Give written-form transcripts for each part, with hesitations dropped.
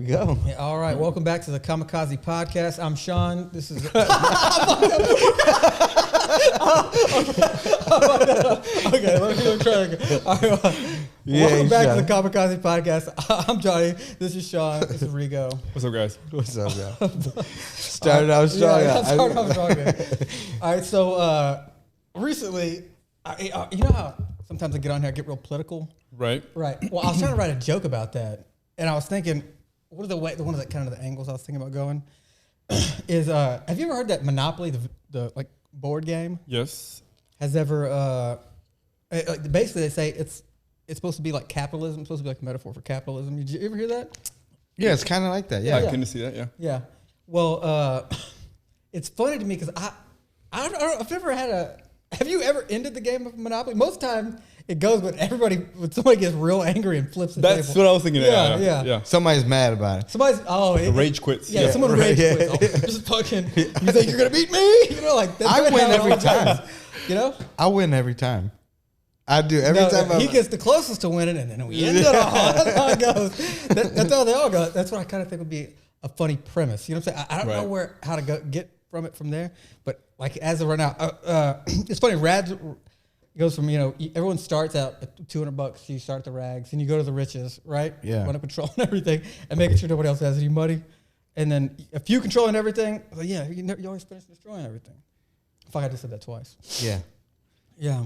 go. Yeah, all right, welcome back to the Comic-kazee podcast. I'm Sean. This is. Okay, let me try again. All right, welcome back to the Comic-kazee podcast. I'm Johnny. This is Sean. This is Rigo. What's up, guys? What's up, y'all? Started out strong. Started out strong. All right, so recently, you know how sometimes I get on here, I get real political. Right. Right. Well, I was trying to write a joke about that, and I was thinking, what are one of the kind of the angles I was thinking about going is, have you ever heard that Monopoly, the like board game? Yes. Has ever like basically they say it's supposed to be like capitalism, it's supposed to be like a metaphor for capitalism. Did you ever hear that? Yeah, it's kind of like that. Yeah, I couldn't see that. Yeah. Yeah. Well, it's funny to me because I don't know, I've never had a. Have you ever ended the game of Monopoly? Most time it goes when somebody gets real angry and flips the That's table. what I was thinking. Yeah. Somebody's mad about it. The rage quits. Yeah, someone rage quits. Oh, just fucking. You think you're gonna beat me? You know, like I win every time. You know, I win every time. I do every time. He gets the closest to winning, and then we end it all. That's how it goes. That's how they all go. That's what I kind of think would be a funny premise. You know what I'm saying? I don't know how to get from there, but like as of right now, it's funny. Rads goes from everyone starts out at $200. You start the rags, and you go to the riches, right? Yeah. Want to control everything and making sure nobody else has any money, and then if you controlling everything, well, yeah, you always finish destroying everything. If I just said that twice. Yeah. Yeah.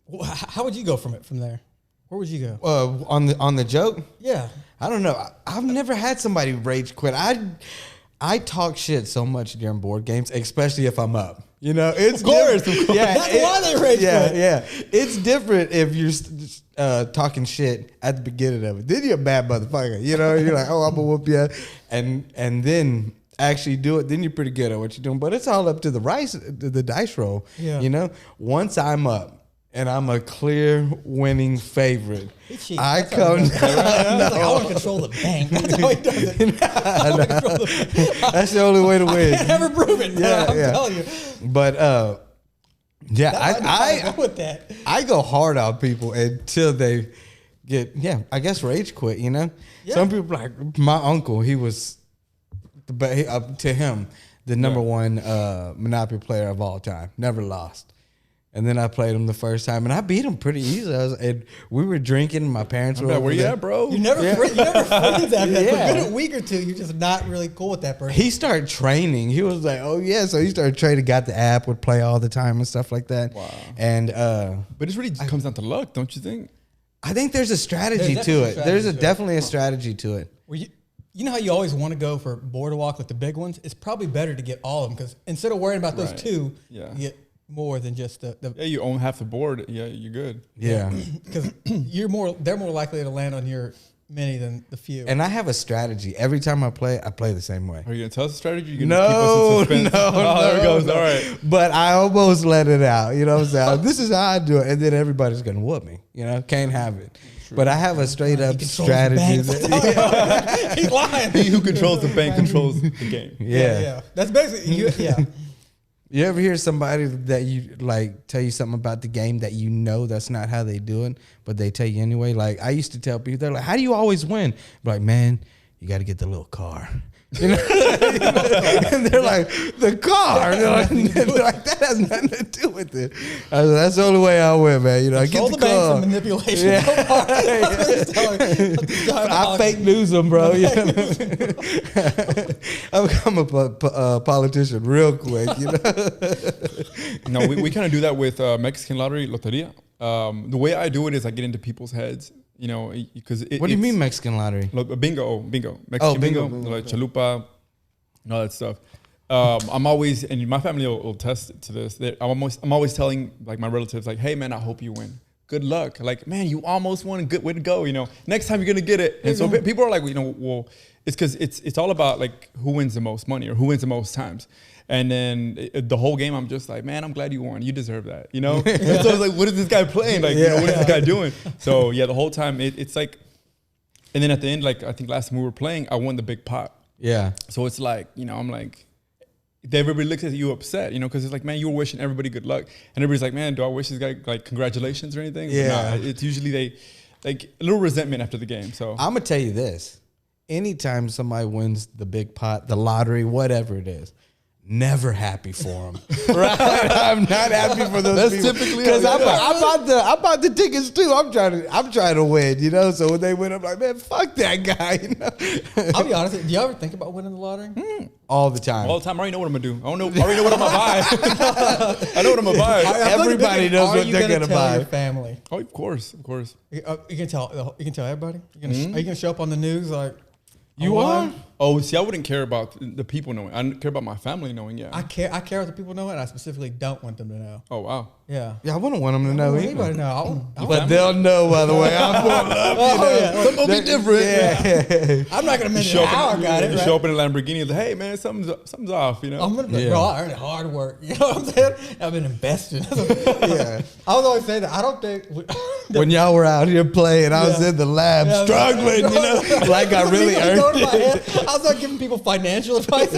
Well, how would you go from there? Where would you go? On the joke? Yeah. I don't know. I've never had somebody rage quit. I talk shit so much during board games, especially if I'm up. You know, it's of course. Yeah, that's why they rage quit. Yeah. It's different if you're talking shit at the beginning of it. Then you're a bad motherfucker. You know, you're like, oh, I'm gonna whoop you, and then actually do it. Then you're pretty good at what you're doing. But it's all up to the dice roll. Yeah. You know, once I'm up and I'm a clear winning favorite, I come down. I want to control the bank. That's how he does it. That's the only way to win. I never prove it. Yeah, I'm telling you. But I go with that. I go hard on people until they get I guess rage quit. You know, some people like my uncle. He was to him the number one Monopoly player of all time. Never lost. And then I played him the first time, and I beat him pretty easily. And we were drinking. My parents were over where you there. at, bro? You never friends after that. For a week or two, you're just not really cool with that person. He started training. He was like, oh, yeah. So he started training, got the app, would play all the time and stuff like that. Wow. And but it really comes down to luck, don't you think? I think there's a strategy to it. There's definitely a strategy to it. Well, you know how you always want to go for boardwalk, like the big ones? It's probably better to get all of them, because instead of worrying about those two, you get more than just the you own half the board. Yeah, you're good. Yeah, because they're more likely to land on your many than the few. And I have a strategy. Every time I play the same way. Are you gonna tell us the strategy? You're gonna keep us in suspense? No. There it goes. All right. But I almost let it out. You know what I'm saying? This is how I do it, and then everybody's gonna whoop me. You know, can't have it. True. But I have a straight up strategy. He's lying. He who controls the bank controls the game. Yeah. That's basically You ever hear somebody that you like tell you something about the game that you know that's not how they do it, but they tell you anyway? Like I used to tell people, they're like, "How do you always win?" I'm like, man, you got to get the little car. You know? And they're like, the car. They're like, that has nothing to do with it. I was like, that's the only way I win, man. You know, control get the car. banks and manipulation. I fake news them, bro. You know? I become a politician real quick. You know. No, we kind of do that with Mexican lottery, loteria. The way I do it is I get into people's heads. You know, because what do you mean Mexican lottery? Bingo, Mexican bingo, like chalupa, and all that stuff. I'm always, and my family will attest to this. That I'm always telling like my relatives, like, hey man, I hope you win. Good luck. Like, man, you almost won. Good way to go. You know, next time you're gonna get it. And so people are like, well, it's because it's all about like who wins the most money or who wins the most times. And then the whole game, I'm just like, man, I'm glad you won. You deserve that, you know? And so I was like, what is this guy playing? Like, you know, what is this guy doing? So, yeah, the whole time, it's like, and then at the end, like, I think last time we were playing, I won the big pot. Yeah. So it's like, you know, I'm like, everybody looks at you upset, you know, because it's like, man, you were wishing everybody good luck. And everybody's like, man, do I wish this guy, like, congratulations or anything? Yeah. Nah, it's usually like, a little resentment after the game, so. I'm going to tell you this. anytime somebody wins the big pot, the lottery, whatever it is, never happy for them. Right? I'm not happy for those That's people. typically Because how I bought the tickets too. I'm trying to win, you know. So when they win, I'm like, man, fuck that guy. You know? I'll be honest. Do you ever think about winning the lottery? All the time. All the time. I already know what I'm gonna do. I already know what I'm gonna buy. I know what I'm gonna buy. Everybody knows what they're gonna buy. Your family. Oh, of course. You can tell. You can tell everybody. Are you gonna show up on the news like? You are? Oh, see, I wouldn't care about the people knowing. I care about my family knowing. Yeah. I care what the people know, and I specifically don't want them to know. Oh wow. Yeah. Yeah, I wouldn't want them to I know don't want either. anybody to know. But they'll know, by the way. I'm going to love, you know. Some will be different. Yeah. I'm not gonna mention how I got it. Right? Show up in a Lamborghini. Like, hey man, something's off. You know. I'm gonna be, bro, I earned it hard work. You know what I'm saying? I've been investing. Yeah. I was always saying that. I don't think When y'all were out here playing, I was in the lab struggling, you know, like I really earned it. I was like giving people financial advice.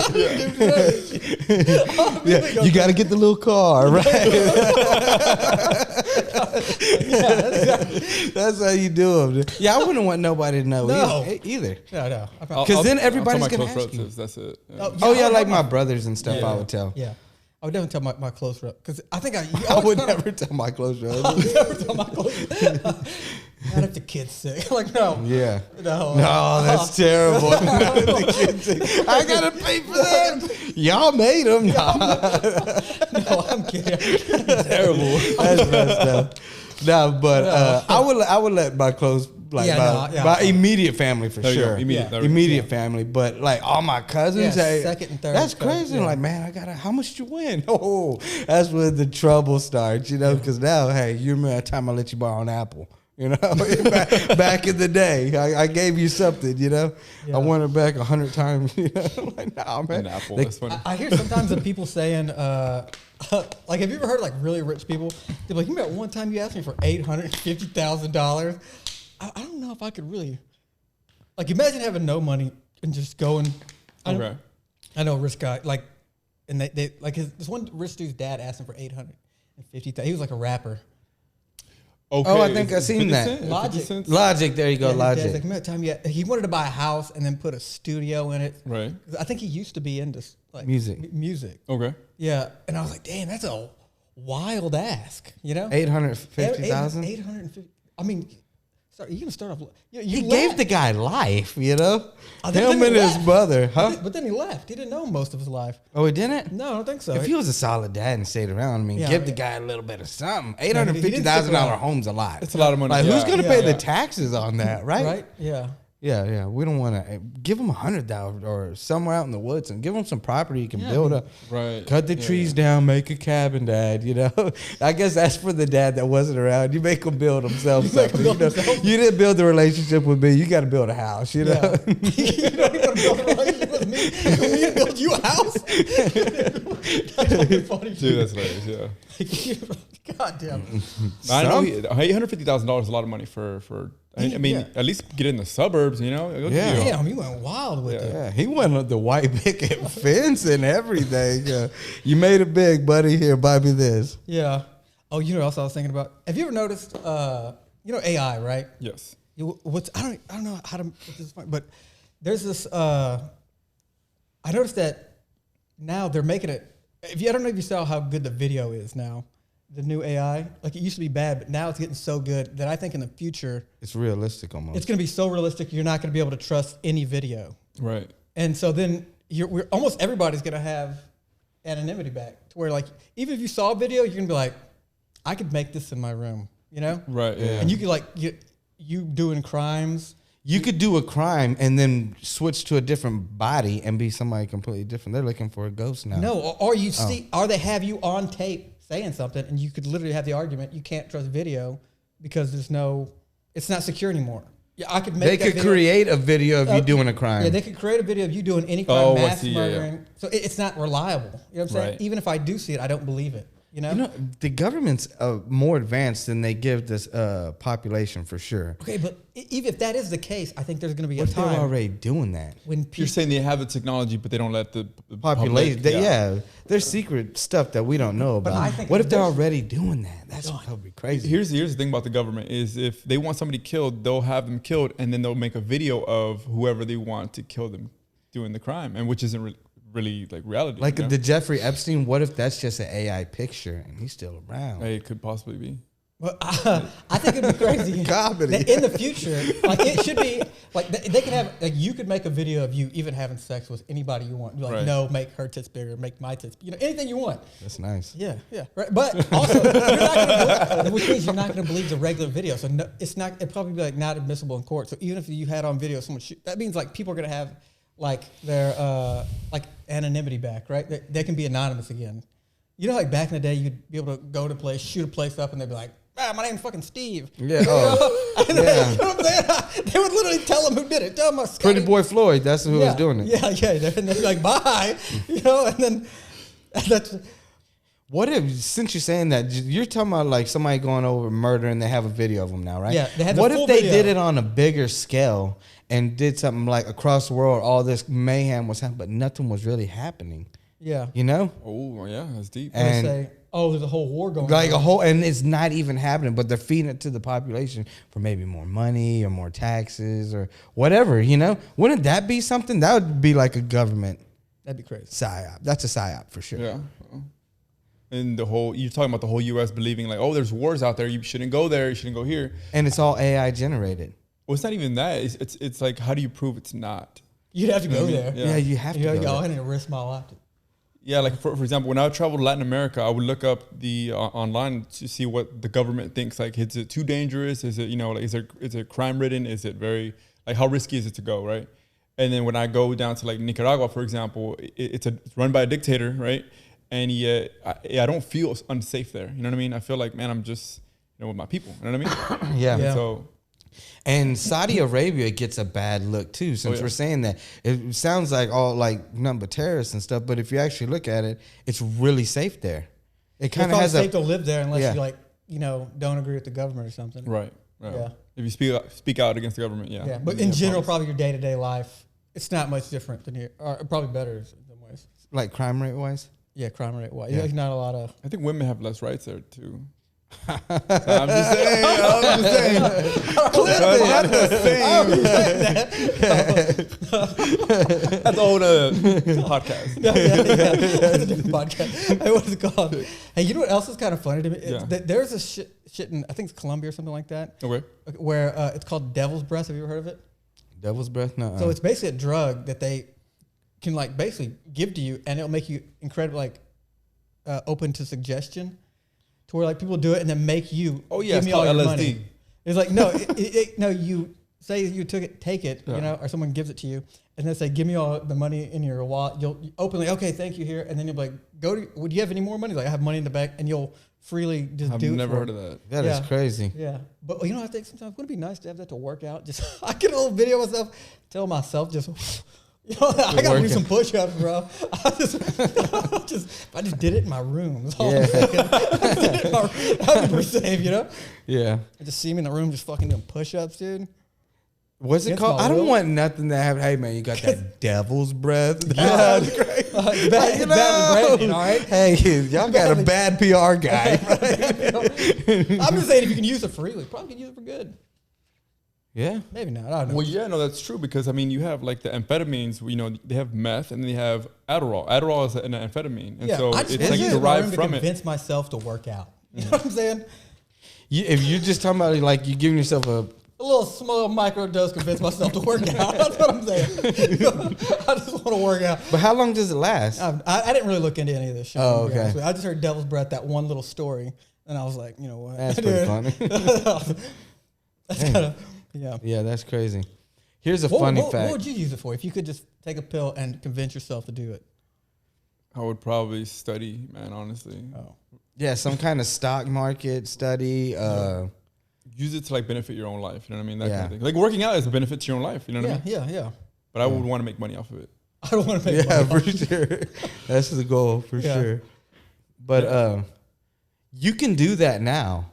Yeah. You got to get the little car, right? That's how you do them. Yeah, I wouldn't want nobody to know either. No. Because then everybody's going going to to ask you. That's it. Oh, yeah, like my brothers and stuff I would tell. Yeah. I would never tell my close rep because I think I would never tell my close rep. I would never tell my close rep. Not if the kid's sick. Like, no. Yeah. No, that's terrible. Not if the kid's sick. I got to pay for that. Y'all made them. No, I'm kidding. Terrible. That's messed up. No, but I would let my close, my immediate family for sure. Immediate family. But like all my cousins, second and third. That's crazy. Yeah. Like, man, how much did you win? Oh, that's when the trouble starts, you know, because now, hey, you remember that time I let you borrow an apple. You know, back in the day, I gave you something. You know, I won it back 100 times. You know, like, nah, man. An apple. That's funny. I hear sometimes of people saying, like, have you ever heard like really rich people? They're like, you remember one time you asked me for $850,000? I don't know if I could really, like, imagine having no money and just going. I know a rich guy, like, and they like this one rich dude's dad asked him for $850,000. He was like a rapper. Okay. Oh, I think I've seen that. Logic. There you go. Logic. Like, remember time he wanted to buy a house and then put a studio in it. Right. I think he used to be into like music. Okay. Yeah, and I was like, damn, that's a wild ask. You know, 850,000. 850. I mean, sorry, you're gonna start off. He gave the guy life. You know, him and his left. mother, huh? But then he left. He didn't know him most of his life. Oh, he didn't? No, I don't think so. If he was a solid dad and stayed around, I mean, give the guy a little bit of something. $850,000 home's a lot. It's a lot of money. Like, who's gonna pay the taxes on that, right? Right? Yeah. Yeah. We don't want to give him $100,000 or somewhere out in the woods and give him some property you can build up. Right. Cut the trees down, make a cabin, Dad. You know, I guess that's for the dad that wasn't around. You make him build himself something. You didn't build the relationship with me. You got to build a house. You know. You don't even build a relationship with me. You need to build you a house. That's really funny. Dude, that's hilarious. Yeah. God damn. I know $850,000 is a lot of money for. I mean, at least get in the suburbs, you know? Damn, he went wild with it. Yeah, he went with the white picket fence and everything. You made it big, buddy. Here, buy me this. Yeah. Oh, you know what else I was thinking about? Have you ever noticed, AI, right? Yes. I don't know how to put this point, but there's this, I noticed that now they're making it, I don't know if you saw how good the video is now. The new AI, like it used to be bad, but now it's getting so good that I think in the future it's realistic almost. It's going to be so realistic you're not going to be able to trust any video. Right. And so then we're almost everybody's going to have anonymity back to where like even if you saw a video, you're going to be like, I could make this in my room, you know? Right. Yeah. And you could like you doing crimes. You could do a crime and then switch to a different body and be somebody completely different. They're looking for a ghost now. No, or you see, or they have you on tape saying something, and you could literally have the argument you can't trust video because it's not secure anymore. Yeah, I could make. They could create a video of you doing a crime. Yeah, they could create a video of you doing any crime, mass murdering. So it's not reliable. You know what I'm saying? Right. Even if I do see it, I don't believe it. You know? You know, the government's more advanced than they give this population for sure. Okay, but even if that is the case, I think there's going to be What a if they're time already doing that? when You're people. saying they have the technology, but they don't let the Population, public, there's secret stuff that we don't know But about. I think What if they're there's- already doing that? That's probably crazy. Here's the thing about the government is if they want somebody killed, they'll have them killed, and then they'll make a video of whoever they want to kill them doing the crime, and which isn't really like reality. Like you know? the Jeffrey Epstein, what if that's just an AI picture and he's still around? Hey, it could possibly be. Well, I think it'd be crazy. Comedy. That in the future, like it should be like they could have like you could make a video of you even having sex with anybody you want. You're like, Right. no, make her tits bigger, make my tits, anything you want. That's nice. Yeah, right. But also, you're not gonna which means you're not going to believe the regular video. So no, it's not. It'd probably be like not admissible in court. So even if you had on video someone shoot, that means like people are going to have like their like anonymity back, right? They can be anonymous again. You know, like back in the day, you'd be able to go to a place, shoot a place up, and they'd be like, "Ah, my name's fucking Steve." Yeah. Oh, And yeah. you know what I'm saying? They would literally tell them who did it. Tell them Pretty Boy Floyd, that's who was doing it. Yeah. And they'd be like, "Bye," and then that's. What if, since you're saying that, you're talking about like somebody going over murder and they have a video of them now, right? Yeah, they have the what full if they video. did it on a bigger scale and did something like across the world, all this mayhem was happening, but nothing was really happening, Yeah. you know? Oh yeah, that's deep. They And say, "Oh, there's a whole war going like on." a whole, and it's not even happening, but they're feeding it to the population for maybe more money or more taxes or whatever, you know? Wouldn't that be something? That would be like a government That'd be crazy. psyop. That's a psyop for sure. Yeah. And you're talking about the whole U.S. believing like, oh, there's wars out there. You shouldn't go there. You shouldn't go here. And it's all AI generated. Well, it's not even that. It's like, how do you prove it's not? You'd have to go I mean, there. yeah. Yeah, you have to You know, go y'all there. had to risk my life. Yeah, like for example, when I traveled to Latin America, I would look up the online to see what the government thinks. Like, is it too dangerous? Is it like is it crime ridden? Is it very like how risky is it to go, right? And then when I go down to like Nicaragua, for example, it's run by a dictator, right? And yet I don't feel unsafe there. You know what I mean? I feel like, man, I'm just with my people. You know what I mean? Yeah. Yeah. So And Saudi Arabia gets a bad look too, since yeah. we're saying that. It sounds like all like nothing but terrorists and stuff, but if you actually look at it, it's really safe there. It It's kind of probably has safe a to live there unless Yeah. you like, don't agree with the government or something. right. Yeah. If you speak out against the government, yeah. Yeah, but you in have general, problems. probably your day to day life, it's not much different than here, or probably better in some ways. like crime rate wise. Yeah, crime rate wise. Yeah. There's not a lot of. I think women have less rights there too. I'm just saying. I'm just saying. It's not the same. That's a whole podcast. Yeah. That's a different podcast. Hey, what is it called? Hey, you know what else is kind of funny to me? Yeah. There's a shit in, I think it's Colombia or something like that, Okay. where it's called Devil's Breath. Have you ever heard of it? Devil's breath? No. So it's basically a drug that they can like basically give to you, and it'll make you incredibly like open to suggestion, to where like people do it and then make you. Oh yeah, give it's me all called your LSD. money. It's like no, no. You say you take it, Yeah. or someone gives it to you, and they say, "Give me all the money in your wallet." You'll openly, okay, thank you here, and then you'll be like, would you have any more money? Like, I have money in the bank, and you'll freely just I've do it. never for heard them. of that. That is Yeah. crazy. Yeah, but I think sometimes wouldn't it be nice to have that to work out? Just I get a little video of myself, tell myself just. I gotta do working. some push-ups, bro. I just did it in my room. That's all Yeah. I'm saying. I did it in my room. I'd be safe, Yeah. I just see me in the room just fucking doing push-ups, dude. What's it Against called? my I don't will? want nothing to happen. Hey man, you got that devil's breath. It's badly branded, all right? Hey, y'all got a bad PR guy. I'm just saying if you can use it freely, probably can use it for good. Yeah. Maybe not. I don't know. Well, yeah, no, that's true because I mean, you have like the amphetamines. They have meth and they have Adderall. Adderall is an amphetamine, and so I just it's like use it in my room derived to from it. convince myself to work out. You know what I'm saying? If you're just talking about like you giving yourself a A little small micro dose convince myself to work out. That's what I'm saying. I just want to work out. but how long does it last? I didn't really look into any of this shit. Oh, to be okay. honest with you. I just heard Devil's Breath, that one little story, and I was like, you know what? That's pretty funny. That's kind of, yeah. Yeah, that's crazy. Here's a What funny what fact. would you use it for if you could just take a pill and convince yourself to do it? I would probably study, man. Honestly, Oh. Yeah, some kind of stock market study. use it to like benefit your own life. You know what I mean? That Yeah. kind of thing. Like working out is a benefit to your own life. You know what I Yeah, mean? yeah. But I would want to make money off of it. I don't want to make Yeah, money. for sure. That's the goal for Yeah. sure. But you can do that now.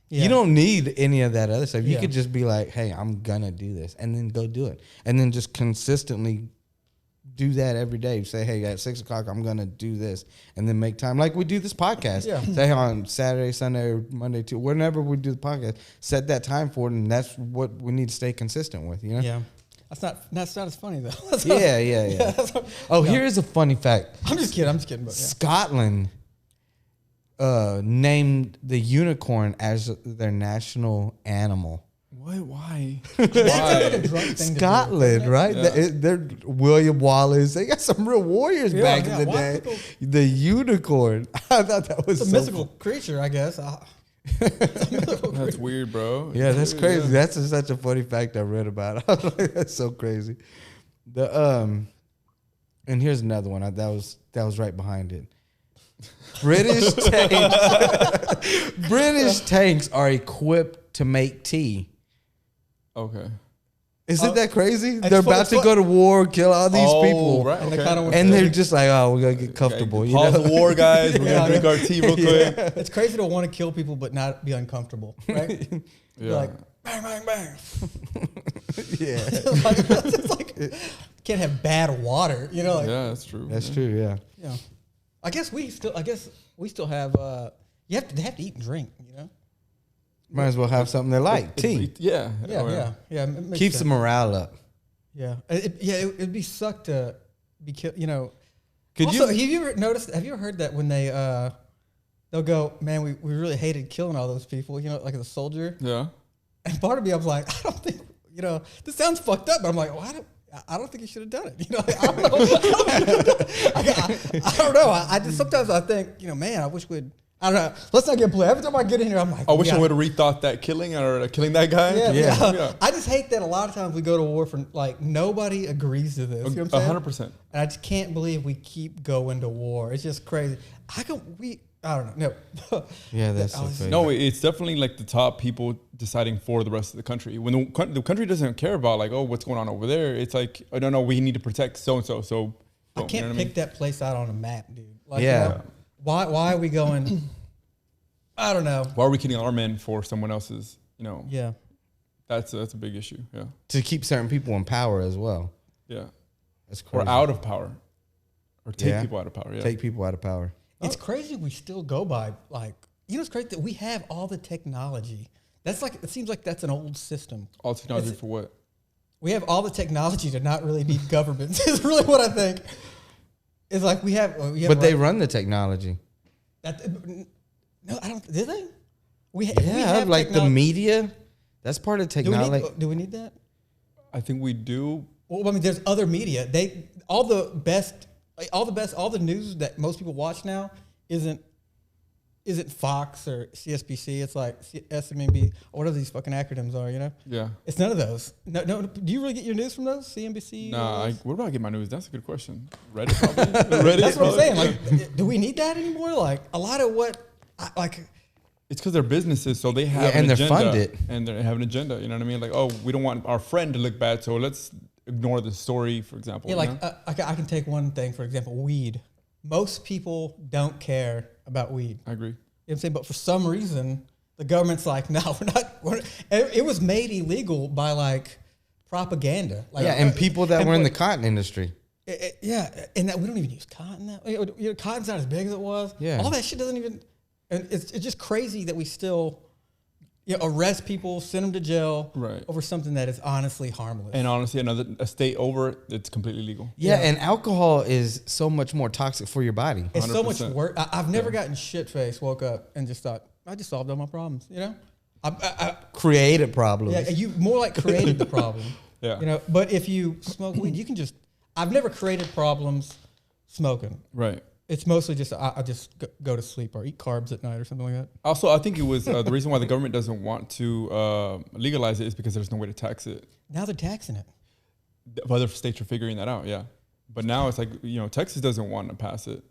Yeah. You don't need any of that other stuff. You Yeah. could just be like, hey, I'm gonna do this, and then go do it, and then just consistently do that every day. Say, hey, at 6 o'clock, I'm gonna do this, and then make time. Like we do this podcast. Yeah. Say on Saturday, Sunday, or Monday, too. Whenever we do the podcast, set that time for it, and that's what we need to stay consistent with. You know? Yeah. That's not as funny though. That's Yeah. Oh, Yeah. here's a funny fact. I'm just kidding. But yeah. Scotland named the unicorn as their national animal. What? Why? That's like a drunk thing to do, Scotland, isn't it? right? Yeah. They're William Wallace. They got some real warriors Yeah, back yeah. in the Why day. people- The unicorn. I thought that was It's a so mystical creature, I guess. That's weird, bro. Yeah, that's weird, crazy. yeah. That's such a funny fact I read about. I was like, that's so crazy. And here's another one. That was right behind it. British tanks are equipped to make tea. Okay. Isn't that crazy? it's They're fun- about it's to fun- go to war, kill all these people, Right. And Okay. they kinda went- and they're just like, "Oh, we gotta get comfortable." Okay, You pause know? the war, guys. We're Yeah, gonna drink our tea real quick. It's crazy to want to kill people but not be uncomfortable, right? You're Yeah. like bang, bang, bang. Yeah, It's like can't have bad water, you know? Like, Yeah, that's true. that's yeah. true. Yeah, yeah. I guess we still have. They have to eat and drink, you know. might as well have something they like. Tea Yeah. Yeah, Oh, yeah. It makes keeps the sense. morale up. Yeah, it'd be suck to be killed. You know. Could Also, you? have you ever noticed? Have you ever heard that when they'll go, man, we really hated killing all those people. You know, like as a soldier. Yeah. And part of me, I was like, I don't think, you know, this sounds fucked up, but I'm like, well, I don't think you should have done it. You know, like, I don't know. I don't know. I just sometimes I think, you know, man, I wish we'd. I don't know. Let's not get political. Every time I get in here, I'm like, I wish I yeah. would have rethought that killing or killing that guy. Yeah, Yeah. yeah. I just hate that a lot of times we go to war for like nobody agrees to this. You know what I'm saying? 100%. And I just can't believe we keep going to war. It's just crazy. I don't know. No. Yeah, that's I so was- crazy. No, it's definitely like the top people deciding for the rest of the country. When the country doesn't care about like, oh, what's going on over there, it's like, I don't know, we need to protect so and so. So I boom, can't you know what pick that place out on a map, dude. Like, Yeah. you know, why are we going? I don't know. Why are we killing our men for someone else's? You know, Yeah. that's a big issue. Yeah, To keep certain people in power as well. yeah, That's crazy. or out of power, or take Yeah. people out of power. Yeah, Take people out of power. It's crazy we still go by like, you know, it's great that we have all the technology. That's like, it seems like that's an old system. all technology It's- for what? We have all the technology to not really need governments. Is really what I think. It's like we have But they run the technology. No, I don't. Did they? We Yeah, have like the technology. media. That's part of technology. Do we need that? I think we do. Well, I mean, there's other media. All the news that most people watch now isn't Fox or CSBC. It's like SMNB or whatever these fucking acronyms are. You know, Yeah. it's none of those. No. Do you really get your news from those? CNBC? Nah, where do I get my news? That's a good question. Reddit, probably. Reddit. That's what I'm probably. saying. Like, do we need that anymore? Like a lot of what, It's because they're businesses, so they have Yeah, an and they're agenda, funded. and they have an agenda. You know what I mean? Like, oh, we don't want our friend to look bad, so let's ignore the story, for example. yeah, you like know? I can take one thing for example, weed. Most people don't care about weed. I agree. You know what I'm saying? But for some reason, the government's like, no, it was made illegal by like propaganda. Like, Yeah, and people that and were in the what- cotton industry. yeah, and that we don't even use cotton now. You know, cotton's not as big as it was. Yeah. All that shit doesn't even, and it's just crazy that we still arrest people, send them to jail Right. over something that is honestly harmless. And honestly, a state over, it's completely legal. Yeah, Yeah. and alcohol is so much more toxic for your body. It's so much 100%. work. I've never gotten shit faced, woke up and just thought, I just solved all my problems, you know? Created problems. Yeah, you more like created the problem. Yeah. You know, but if you smoke weed, you can just, I've never created problems smoking. Right. It's mostly just, I just go to sleep or eat carbs at night or something like that. Also, I think it was the reason why the government doesn't want to legalize it is because there's no way to tax it. Now they're taxing it. Other states are figuring that out, yeah. But now it's like, Texas doesn't want to pass it.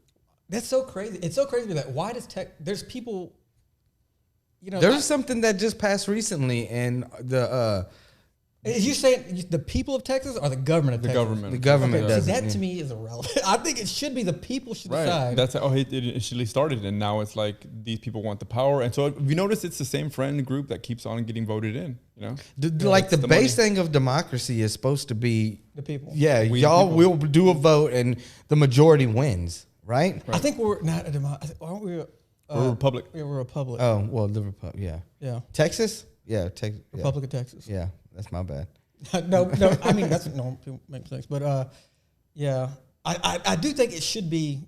That's so crazy. It's so crazy that why does there's people, There's something that just passed recently, and Is you saying the people of Texas or the government of The Texas? government. The government Okay, does see, it. that to me is irrelevant. I think it should be the people should Right. decide. That's how it initially started, and now it's like these people want the power. And so if you notice, it's the same friend group that keeps on getting voted in. You know, Like the the base money. thing of democracy is supposed to be, The people. yeah, We the y'all people. will do a vote and the majority wins, right? I think we're not a democracy. Aren't we? we're a republic. Yeah, we're a republic. Oh, well, the Republic, yeah. Yeah, Texas? Yeah, Texas. Republic of Texas. Yeah, that's my bad. no. I mean, that's no people make mistakes, but yeah, I do think it should be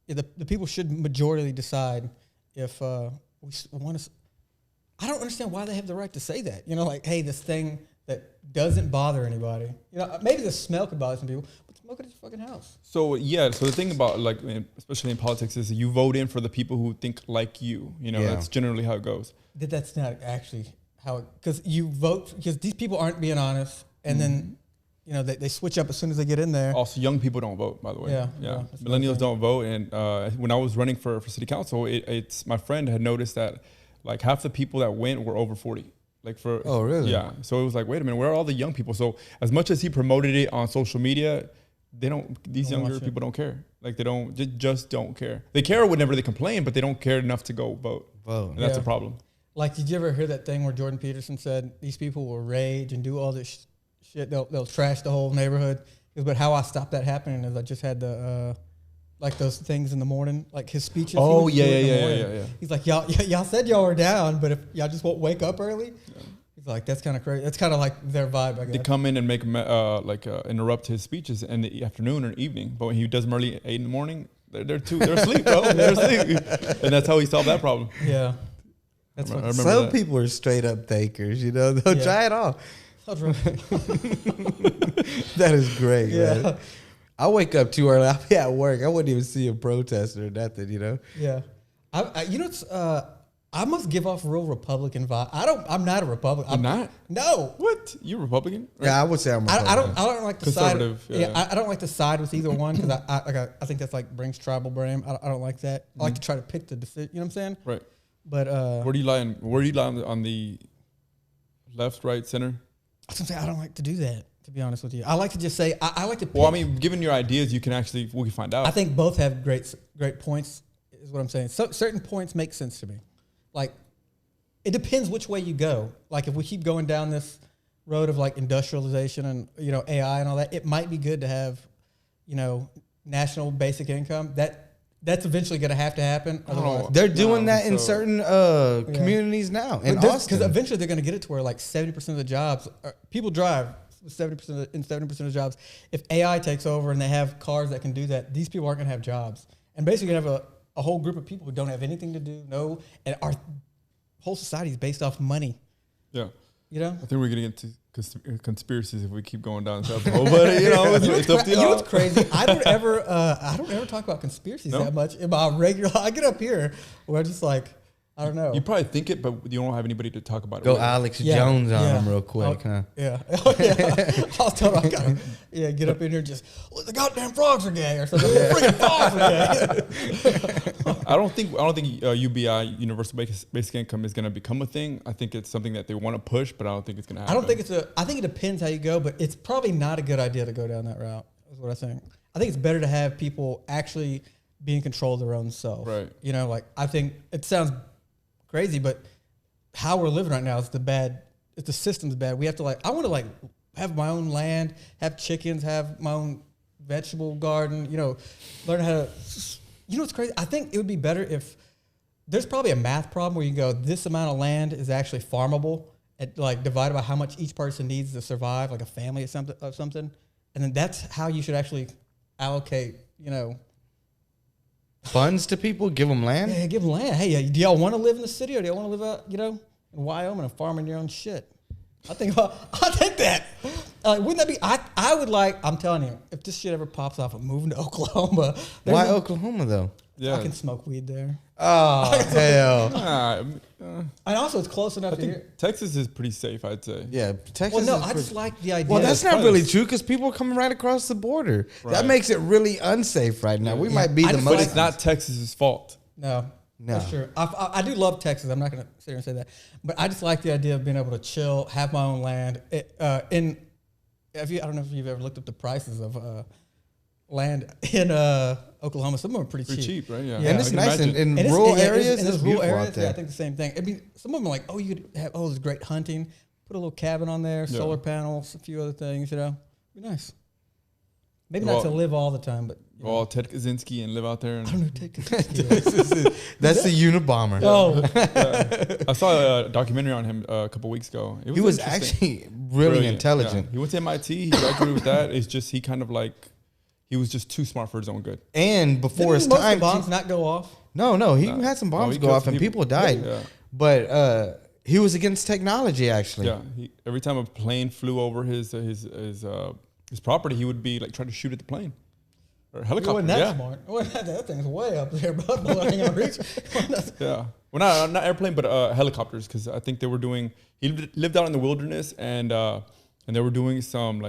the people should majority decide if we want to. I don't understand why they have the right to say that. You know, like, hey, this thing that doesn't bother anybody. You know, maybe the smell could bother some people, but smoke it at your fucking house. So yeah, so the thing about like, especially in politics, is you vote in for the people who think like you. You know, Yeah. that's generally how it goes. That's not actually how, because you vote because these people aren't being honest, and then you know they switch up as soon as they get in there. Also, young people don't vote, by the way. Yeah, that's what I'm Millennials saying. don't vote, and when I was running for city council, it's my friend had noticed that like half the people that went were over 40. Like for Oh, really? Yeah. So it was like, wait a minute, where are all the young people? So as much as he promoted it on social media, they don't. These Don't younger watch it. people don't care. Like they don't just don't care. They care whenever they complain, but they don't care enough to go vote. Vote. And that's Yeah. a problem. Like, did you ever hear that thing where Jordan Peterson said these people will rage and do all this shit? They'll trash the whole neighborhood. But how I stopped that happening is I just had the like those things in the morning, like his speeches. Oh, he would do in the yeah. morning. He's like, y'all said y'all were down, but if y'all just won't wake up early, he's like, that's kind of crazy. That's kind of like their vibe, I They guess. come in and make interrupt his speeches in the afternoon or evening, but when he does them early at 8 in the morning, they're asleep, bro. They're asleep, and that's how he solved that problem. Yeah, that's I what. remember Some that. people are straight up takers, you know, they'll Yeah. try it all. Sounds right. That is great, Yeah. man. I wake up too early. I'll be at work. I wouldn't even see a protest or nothing, you know? Yeah, you know, it's I must give off real Republican vibe. I'm not a Republican. You're not? No. What? You're Republican? Right? Yeah, I would say I'm a I don't like to side. Conservative, Yeah, yeah. I don't like to side with either one because I think that's like brings tribal blame. I don't like that. I like to try to pick the decision. You know what I'm saying? Right. But Where do you lie? On the left, right, center? I was gonna say I don't like to do that. To be honest with you, I like to just say I like to. Pick. Well, I mean, given your ideas, we can find out. I think both have great points. Is what I'm saying. So certain points make sense to me. Like, it depends which way you go. Like, if we keep going down this road of like industrialization and AI and all that, it might be good to have national basic income. That's eventually going to happen. Otherwise, They're doing No, that in so- certain communities now in because Austin. eventually they're going to get it to where like 70% of the jobs people drive 70% of jobs. If AI takes over and they have cars that can do that, these people aren't going to have jobs, and basically you have a whole group of people who don't have anything to do. And our whole society is based off money. Yeah. You know. I think we're getting into conspiracies if we keep going down this episode. But it's up to You know y'all. what's crazy? I don't ever talk about conspiracies No? that much in my regular. I get up here where I'm just like, I don't know. You probably think it, but you don't have anybody to talk about it Go with. Alex Yeah, Jones on yeah. them real quick, huh? Yeah. Oh, yeah. I was telling him, I gotta get up in here and just, the goddamn frogs are gay or something. Freaking frogs are gay. I don't think UBI, universal basic income, is going to become a thing. I think it's something that they want to push, but I don't think it's going to happen. I don't think I think it depends how you go, but it's probably not a good idea to go down that route, is what I think. I think it's better to have people actually be in control of their own self. Right. I think it sounds crazy, but how we're living right now is the system's bad. We have to I want to have my own land, have chickens, have my own vegetable garden, learn how to, what's crazy? I think it would be better if there's probably a math problem where you go, this amount of land is actually farmable at divided by how much each person needs to survive, like a family or something. And then that's how you should actually allocate, Funds to people, give them land. Yeah, give them land. Hey, do y'all want to live in the city or do y'all want to live out, in Wyoming and farming your own shit? I think that. Wouldn't that be? I would I'm telling you, if this shit ever pops off, I'm moving to Oklahoma. Why Oklahoma though? Yeah. I can smoke weed there. Oh hell! And also, it's close enough I to think here. Texas is pretty safe, I'd say. Yeah, Texas. Well, no, is I just pretty- like the idea. Well, that's it's not really close. true because people are coming right across the border. That Right. makes it really unsafe right now. We might be I the just most. But it's not Texas's fault. No. No. That's true. I do love Texas. I'm not going to sit here and say that. But I just like the idea of being able to chill, have my own land. I don't know if you've ever looked up the prices of land in Oklahoma. Some of them are pretty cheap. Right? Yeah. And it's nice in And rural areas. In It's those rural beautiful areas, out there. yeah, I think the same thing. I mean, some of them are like, oh, you could have this great hunting, put a little cabin on there, solar panels, a few other things, Be nice. Maybe not to live all the time, but Ted Kaczynski and live out there. And I don't know who Ted Kaczynski is. That's the Unabomber. Oh, I saw a documentary on him a couple weeks ago. He was actually really Brilliant. intelligent. Yeah. He went to MIT. He graduated with that. It's just he was just too smart for his own good. And before his most time, of the bombs not go off. No, he had some bombs he go killed off some and people people. died. Yeah. But he was against technology, actually. Yeah. Every time a plane flew over his property, he would be like trying to shoot at the plane or helicopter. Wasn't that smart? That thing's way up there, but I ain't gonna reach. Yeah. Well, not airplane, but helicopters, because I think they were doing. He lived out in the wilderness, and they were doing some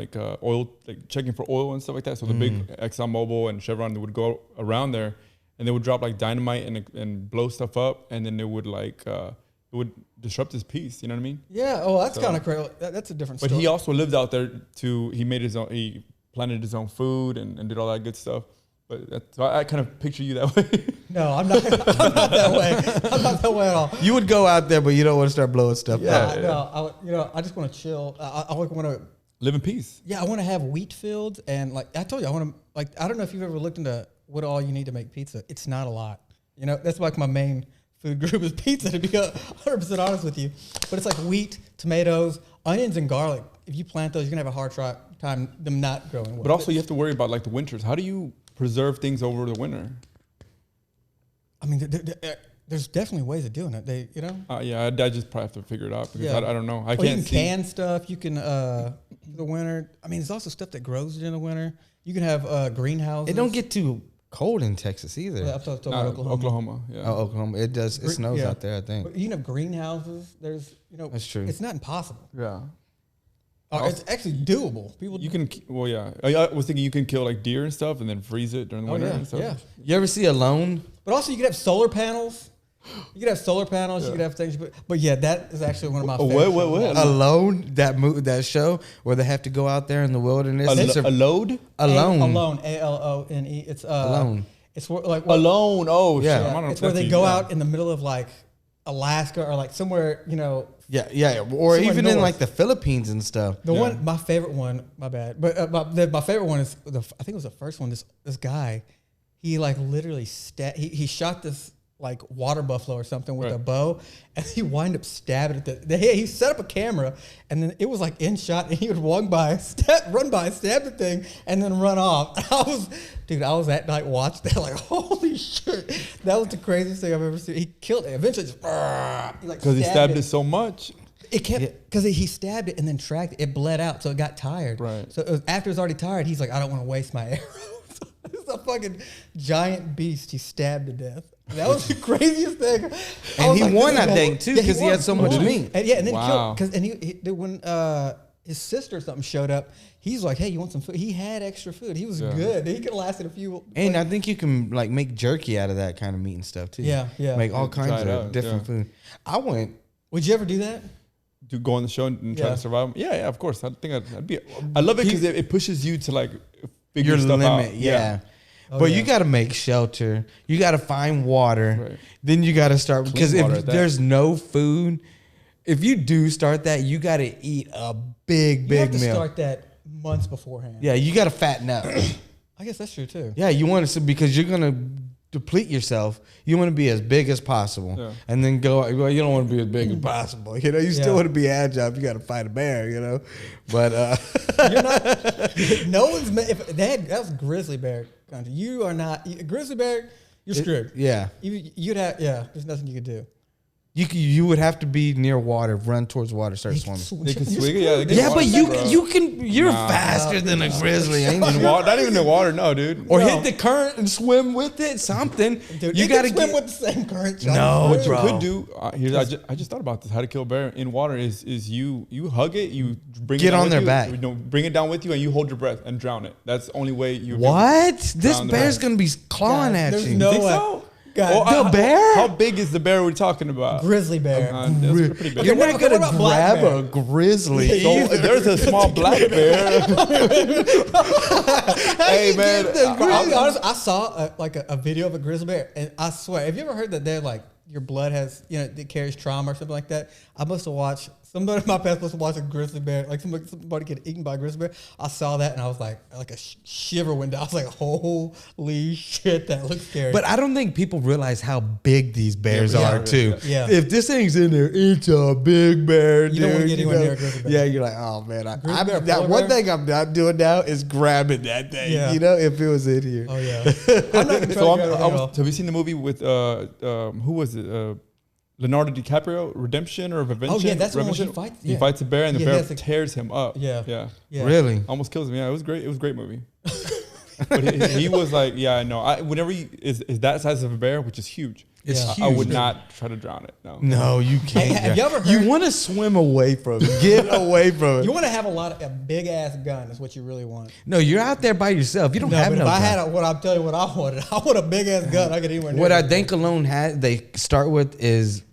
oil, like checking for oil and stuff like that. So the big ExxonMobil and Chevron, they would go around there, and they would drop like dynamite and blow stuff up, and then it would it would disrupt his peace. You know what I mean? Yeah. Oh, that's kind of crazy. That's a different story. But he also lived out there he made his own. He planted his own food and did all that good stuff. But so I kind of picture you that way. No, I'm not. I'm not that way. I'm not that way at all. You would go out there, but you don't want to start blowing stuff up. No, I just want to chill. I want to live in peace. Yeah, I want to have wheat fields, and like I told you, I want to I don't know if you've ever looked into what all you need to make pizza. It's not a lot. That's like my main food group is pizza, to be 100% honest with you. But it's like wheat, tomatoes, onions, and garlic. If you plant those, you're gonna have a hard time them not growing well. But also, you have to worry about like the winters. How do you preserve things over the winter? I mean, there's definitely ways of doing it. Yeah, I just probably have to figure it out because I don't know. I can't you can can stuff. You can the winter. I mean, there's also stuff that grows during the winter. You can have greenhouses. It don't get too cold in Texas either. I'm talking about Oklahoma. Yeah. Oh, Oklahoma. It does. It snows out there, I think. But you can have greenhouses. There's That's true. It's not impossible. Yeah. It's actually doable. You can. Well, yeah. I was thinking you can kill like deer and stuff and then freeze it during the winter and stuff. Yeah. You ever see Alone? But also, you could have solar panels. You could have solar panels. You could have things. But yeah, that is actually one of my favorites. What? Alone, that show where they have to go out there in the wilderness. Alone. Alone. ALONE. It's Alone. It's like Alone. Oh, yeah. Shit. It's where they go out in the middle of like Alaska or like somewhere, Yeah, or even north. in like the Philippines and stuff. My favorite one, my bad, but my favorite one is I think it was the first one. This guy, he like literally he shot this like water buffalo or something with a bow, and he wound up stabbing it. He set up a camera, and then it was like in shot, and he would run by, stab the thing, and then run off. I was that night watched that like, holy shit, that was the craziest thing I've ever seen. He killed it eventually, just because he stabbed it so much. It kept because he stabbed it and then tracked it. It bled out, so it got tired. Right. So after it was already tired, he's like, I don't want to waste my arrows. It's a fucking giant beast he stabbed to death. That was the craziest thing. And he won that thing too because he had so much meat. And then killed when his sister or something showed up, he's like, "Hey, you want some food?" He had extra food. He was good. He could have lasted a few. And I think you can like make jerky out of that kind of meat and stuff too. Yeah. Make all kinds of different food. Would you ever do that? To go on the show and try to survive? Yeah, of course. I think I'd be. I love it because it pushes you to like figure your stuff limit. out. Yeah. But you got to make shelter. You got to find water. Right. Then you got to start because if there's no food, if you do start that, you got to eat a big meal. You have to start that months beforehand. Yeah, you got to fatten up. I guess that's true too. Yeah, you want to because you're gonna deplete yourself. You want to be as big as possible, and then go. Well, you don't want to be as big as possible. You still want to be agile. You got to fight a bear. But you're not. No one's. If that was grizzly bear country, you are not grizzly bear. You're screwed. You'd have. Yeah, there's nothing you could do. You would have to be near water, run towards water, start swimming. They can swing it, but you can. You're faster than a grizzly, ain't you? Not even in water, no, dude. Or hit the current and swim with it. Something. Dude, you got to swim with the same current. No, what you could do. I just thought about this. How to kill a bear in water is you hug it, you bring it on their back, bring it down with you, and you hold your breath and drown it. That's the only way you. What? This bear's gonna be clawing at you. No way. God, The bear? How big is the bear we're talking about? grizzly bear. That's pretty big. You're not what gonna about black grab bear? a grizzly. So there's a small black bear. Hey man, I'll be honest, I saw a video of a grizzly bear, and I swear, have you ever heard that they're like your blood has, it carries trauma or something like that? I must have watched, somebody in my past must have watched a grizzly bear, like somebody get eaten by a grizzly bear. I saw that and I was like a shiver went down. I was like, holy shit, that looks scary. But I don't think people realize how big these bears are too. Yeah. If this thing's in there, it's a big bear, dude. You don't want to get anywhere near a grizzly bear. Yeah, you're like, oh man, bear, that polar one bear? thing I'm not doing now is grabbing that thing. Yeah. If it was in here. Oh yeah. I'm not gonna try So to grab it all. have you seen the movie with who was it? Leonardo DiCaprio, Redemption or Revention? Oh, yeah, that's the one where he Revention? fights- He yeah. fights a bear and the Yeah, bear he has to- tears him up. Yeah. yeah. Yeah. Really? Almost kills him. Yeah, it was great. It was a great movie. But he was like, yeah, I know. Whenever is that size of a bear, which is huge. It's Yeah. huge. I would not try to drown it. No. No, you can't. Have you ever heard- You want to swim away from it. Get away from it. You want to have a big ass gun is what you really want. No, you're out there by yourself. You don't have but no if I gun. had I'm telling you what I wanted. I want a big ass gun. I could anywhere near What I it. think Alone they start with is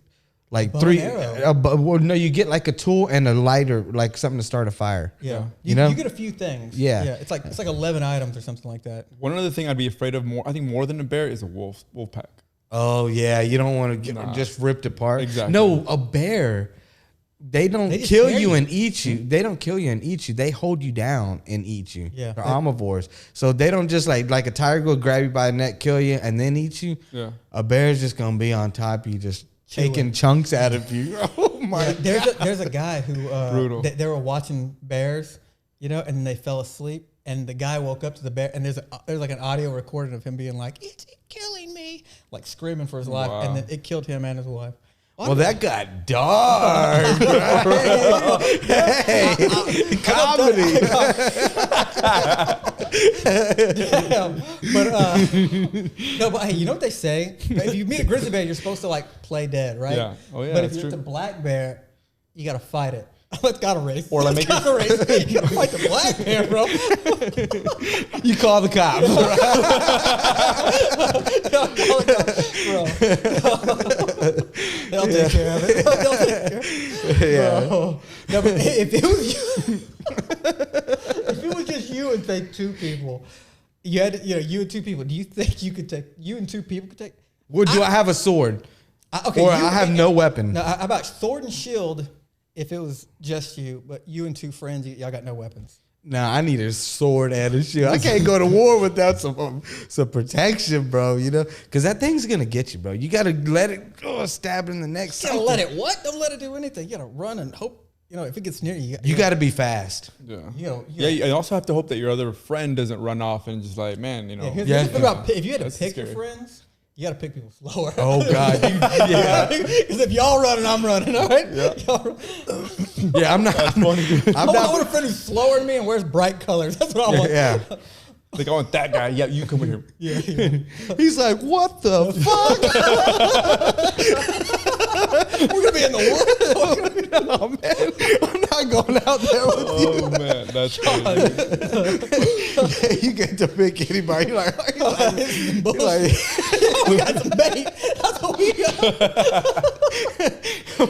like Bow three. and arrow. Well, no, you get like a tool and a lighter, like something to start a fire. Yeah. You know? You get a few things. Yeah. Yeah. It's like 11 items or something like that. One other thing I'd be afraid of more. I think more than a bear is a wolf pack. Oh yeah, you don't want to get Nah. just ripped apart. Exactly. No, a bear. They don't They just kill tear you you. and eat you. They don't kill you and eat you. They hold you down and eat you. Yeah. They're omnivores. So they don't just like a tiger will grab you by the neck, kill you, and then eat you. Yeah. A bear's just gonna be on top of you, just Chewing. taking chunks out of you. Oh my! Yeah, there's a guy who Brutal. They were watching bears, and then they fell asleep, and the guy woke up to the bear, and there's like an audio recording of him being like, "It's killing me," like screaming for his life, Wow. and then it killed him and his wife. Well, that got dark. Hey, comedy. Damn. But no, but hey, you know what they say? If you meet a grizzly bear, you're supposed to like play dead, right? Yeah. Oh, yeah, But if that's you're true. the black bear, you gotta fight it. It's got a race. Or, like, It's make it- got a race. You gotta fight the black bear, bro. You call the cops. They'll take care of it. They'll take care of it. Yeah. Bro. No, but if it was you, if it was just you and say two people, you had you and two people. Do you think you and two people could take? Well, do I have a sword? Okay, Or you- I have no weapon? Now, how about sword and shield? If it was just you, but you and two friends, y'all got no weapons. Nah, I need a sword and a shield. I can't go to war without some protection, bro. Because that thing's gonna get you, bro. You gotta let it go, stab it in the neck. You gotta let it what? Don't let it do anything. You gotta run and hope. If it gets near you, You gotta be fast. Yeah. You You also have to hope that your other friend doesn't run off and just like, man, Here's Yeah. the thing about if you had to That's pick your scary. friends, you got to pick people slower. Oh God, yeah, Because if y'all running, I'm running. All right. Yeah. Y'all run. yeah. I'm not. I'm I want not. a friend who's slower than me and wears bright colors. That's what I want. Yeah. like, I want that guy. Yeah, you come here. Yeah. He's like, what the fuck? We're gonna be in the woods. Oh man, I'm not going out there with you. Oh man, that's crazy. You get to pick anybody. You're like, We got some bait. That's what we got.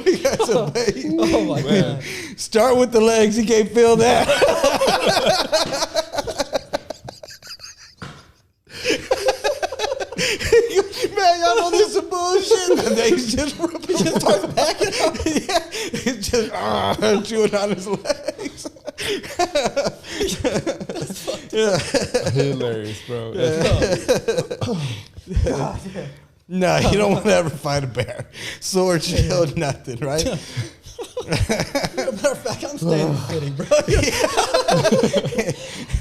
we got some bait. Oh my Man. god. Start with the legs. He can't feel that. Man, y'all know this some bullshit. And they just start backing up. Yeah, it's just chewing on his legs. Hilarious, bro. No, you don't want to ever fight a bear. Sword, shield, nothing, right? Matter of fact, I'm staying in the city, bro.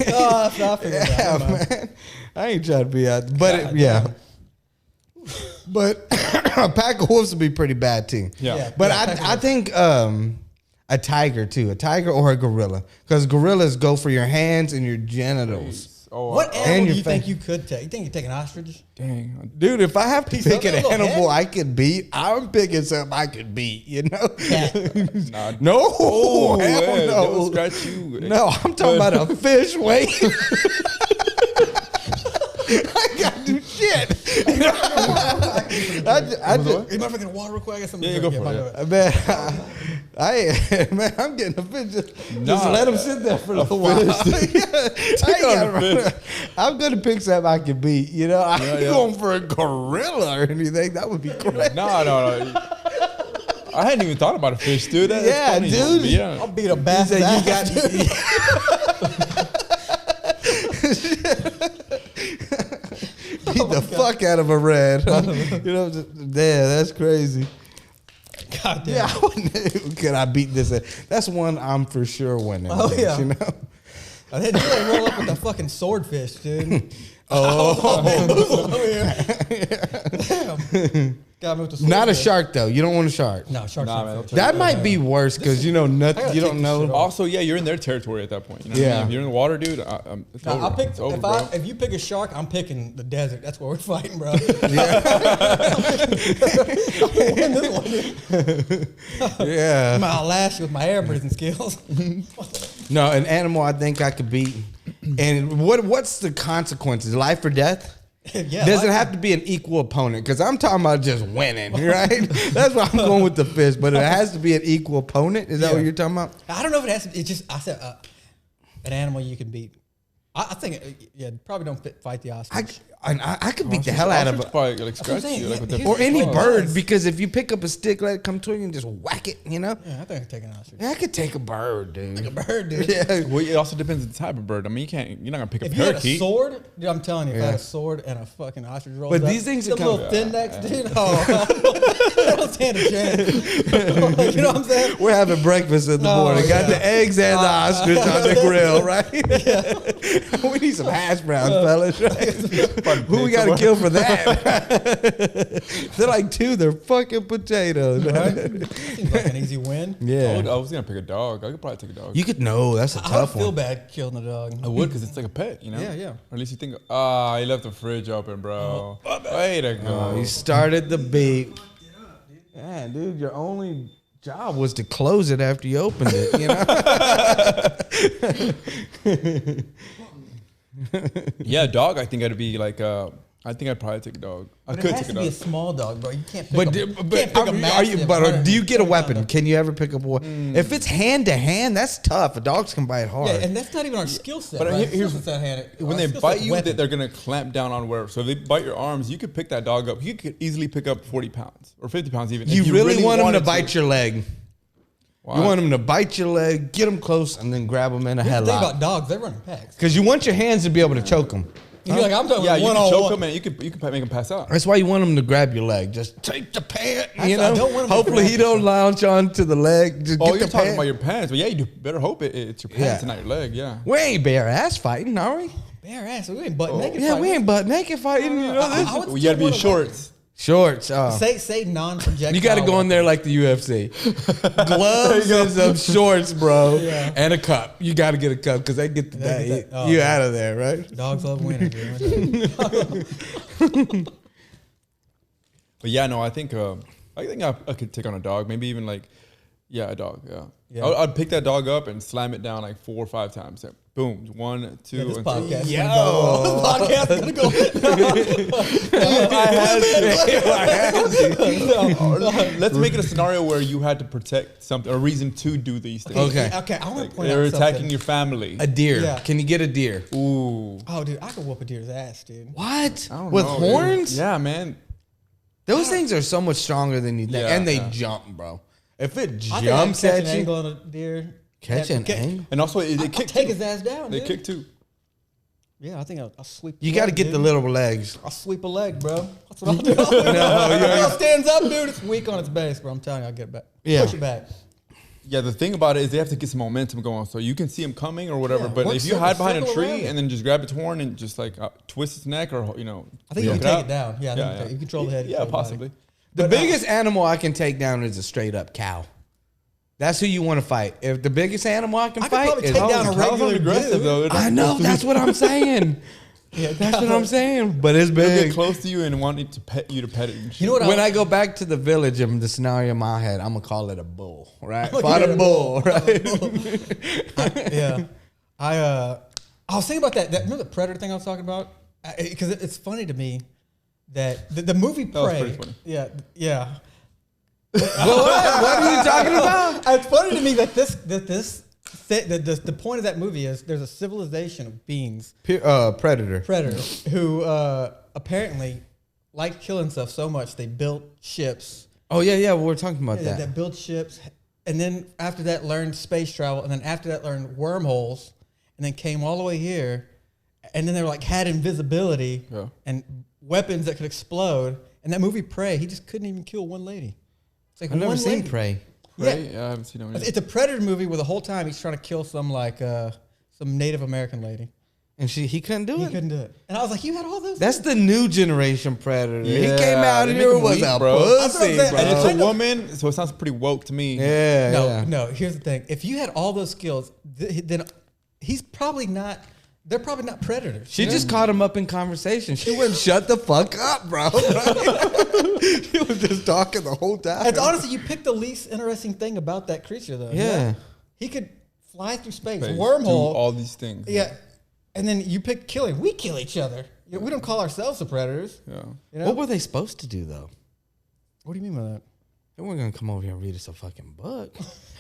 Oh, I figured it Yeah, out. Never mind. man. I ain't trying to be out, but yeah. But a pack of wolves would be pretty bad too. Yeah. But Yeah, pack of I think a tiger too, a tiger or a gorilla, because gorillas go for your hands and your genitals. Oh, What And animal do your you think face. you could take? You think you take an ostrich? dang. Dude, if I have to Piece pick of an it, a little animal head? I could beat, I'm picking something I could beat. Cat. Nah. No, Oh, hell yeah, no. they'll scratch you. No, I'm talking about a fish. Wait. I got to. shit. You might get water real quick. I got something. Yeah, go for it. Man, I'm getting a fish. Just let him sit there for a little while. I'm gonna pick something I can beat. You know, I ain't going for a gorilla or anything. That would be great. No. I hadn't even thought about a fish, dude. That's funny. Dude. Yeah. I'll beat a bass. You got. Beat the fuck out of a red. You know, that's crazy. God damn. Yeah, I wouldn't. Could I beat this? That's one I'm for sure winning. Oh, this, yeah. You know. I didn't really roll up with the fucking swordfish, dude. Oh, Damn. Got me with the swordfish. not a shark though. You don't want a shark. No, sharks. Nah, Nah, man, That might be worse because you know nothing. gotta You take don't this shit know. off. Also, yeah, you're in their territory at that point. You know what I Yeah. mean? If you're in the water, dude, it's over. I'll pick It's over, bro. if you pick a shark, I'm picking the desert. That's where we're fighting, bro. Yeah. I'll win this one, dude. Yeah. I'll lash you with my air breathing skills. No, an animal I think I could beat. And what's the consequences? Life or death? Yeah, Does it like- have to be an equal opponent? Because I'm talking about just winning, right? That's why I'm going with the fish. But it has to be an equal opponent. Is that what Yeah. you're talking about? I don't know if it has to. It's just I said an animal you can beat. I think probably don't fight the ostrich. I could beat the hell out of Ostrich it. probably like scratch saying, you, like with yeah, their Or any Oh, bird, nice. because if you pick up a stick, let it come to you and just whack it, you know? Yeah, I think I can take an ostrich. Yeah, I could take a bird, dude. Like a bird, dude. Yeah. Well, it also depends on the type of bird. I mean, you're not gonna pick a If you had a parakeet. sword, dude, I'm telling you, if I Yeah. had a sword and a fucking ostrich rolls But up, these things are them little kinda- thin necks, dude. Oh, I don't stand a chance. You know what I'm saying? We're having breakfast in the Oh, morning. Got yeah. the eggs and the ostrich on the grill, right? We need some hash browns, fellas, right? Who we got to kill for that? They're like they're fucking potatoes, right? Seems like an easy win. Yeah. I was gonna pick a dog. I could probably take a dog. You could know that's a I would tough feel one. bad killing a dog. I would because it's like a pet, you know. Yeah, yeah. Or at least you think, he left the fridge open, bro. Way to go. You started the beat. Yeah, dude, your only job was to close it after you opened it, you know? Yeah, dog. I think I'd be like, I think I'd probably take a dog. I But could it has take a to be a dog. small dog, bro. You can't pick But, a, do- you but, can't pick a massive do you get a 120 weapon? pounder. Can you ever pick up a weapon? If it's hand to hand, that's tough. Dogs can bite hard. Yeah, and that's not even our skill set. But right? here's- Skill set's hand- When our they skill bite set's you, weapon. they're gonna clamp down on where. So if they bite your arms, you could pick that dog up. You could easily pick up 40 pounds or 50 pounds even. you if really want them to wanted bite your leg. Why? You want them to bite your leg, get them close, and then grab them in a Here's the thing headlock. about dogs, they run in packs. Because you want your hands to be able to choke them. You're like, I'm talking Yeah, you one can on choke one. them and you could make them pass out. That's why you want him to grab your leg. Just take the pant, I you don't know. want him to Hopefully he grab don't lounge onto the leg. Just Oh, get you're the talking pant. about your pants, but yeah, you do better hope it's your pants Yeah. and not your leg. Yeah. We ain't bare ass fighting, are we? Bare ass. We ain't butt naked. Yeah, fighting. we ain't butt naked fighting. You know this? I would Well, you gotta be in still wanna shorts. Shorts. Say non-projectile. You got to go in there like the UFC. Gloves and some shorts, bro, Yeah. and a cup. You got to get a cup because they get the They get day. that- oh, You man. out of there, right? Dogs love winning, dude. But yeah, no, I think I could take on a dog. Maybe even like, a dog. Yeah. Yeah. I'd pick that dog up and slam it down like 4 or 5 times. Like, boom, 1, 2, Yeah, this and podcast 3. is gonna go. This podcast is gonna go. Let's make it a scenario where you had to protect something, a reason to do these things. Okay. Okay. I want Like to point they're out attacking something. your family. A deer. Yeah. Can you get a deer? Ooh. Oh, dude, I could whoop a deer's ass, dude. What? I don't With know, dude. horns? Yeah, man. Those things are so much stronger than you think, Yeah, and they yeah. jump, bro. If it I think I jumps catch at an you, angle on a deer. catch an Get- angle. And also, they I'll kick take too. his ass down. They dude. kick too. Yeah, I think I'll sweep. You got to leg, get dude. the little legs. I'll sweep a leg, bro. That's what I'll do. No, If it stands up, dude. It's weak on its base, bro. I'm telling you, I'll get it back. Yeah. Push it back. Yeah, the thing about it is they have to get some momentum going, so you can see him coming or whatever. Yeah, But work if you circle- hide behind a circle around tree it. and then just grab its horn and just like twist its neck, or I think you choke can take out. it down. Yeah, I think you control the head. Yeah, control the body. possibly. The But, biggest animal I can take down is a straight up cow. That's who you want to fight. If the biggest animal I can I could fight probably is take down a Cows regular aren't aggressive dude. though. I know that's what I'm saying. Yeah, That's what I'm saying. But it's They'll get big. close to you and want it to pet you to pet it. And shit. You know what? When I go back to the village and the scenario in my head, I'm gonna call it a bull, right? gonna Fight call a it a bull, right? Yeah, I was thinking about that. Remember the predator thing I was talking about? Because it's funny to me. that the movie That was Prey. pretty funny. Yeah. What are you talking about? It's funny to me that the point of that movie is there's a civilization of beings, predators, who apparently like killing stuff so much they built ships. Oh yeah, we're talking about that. That built ships, and then after that learned space travel, and then after that learned wormholes, and then came all the way here, and then they were like had invisibility and weapons that could explode. And that movie Prey, he just couldn't even kill one lady. It's like I've never seen Prey. Right? Yeah, I haven't seen it. It's a predator movie where the whole time he's trying to kill some Native American lady. And he couldn't do it? He couldn't do it. And I was like, you had all those? That's the new generation predator. Yeah, he came out here was a pussy, bro. And it's a woman, so it sounds pretty woke to me. Yeah. No, here's the thing. If you had all those skills, then he's probably not... They're probably not predators. She just caught him up in conversation. She wouldn't shut the fuck up, bro. He was just talking the whole time. It's honestly, you picked the least interesting thing about that creature, though. Yeah. He could fly through space, Do wormhole. all these things. Yeah. And then you picked killing. We kill each other. We don't call ourselves the predators. Yeah. You know? What were they supposed to do, though? What do you mean by that? They weren't going to come over here and read us a fucking book.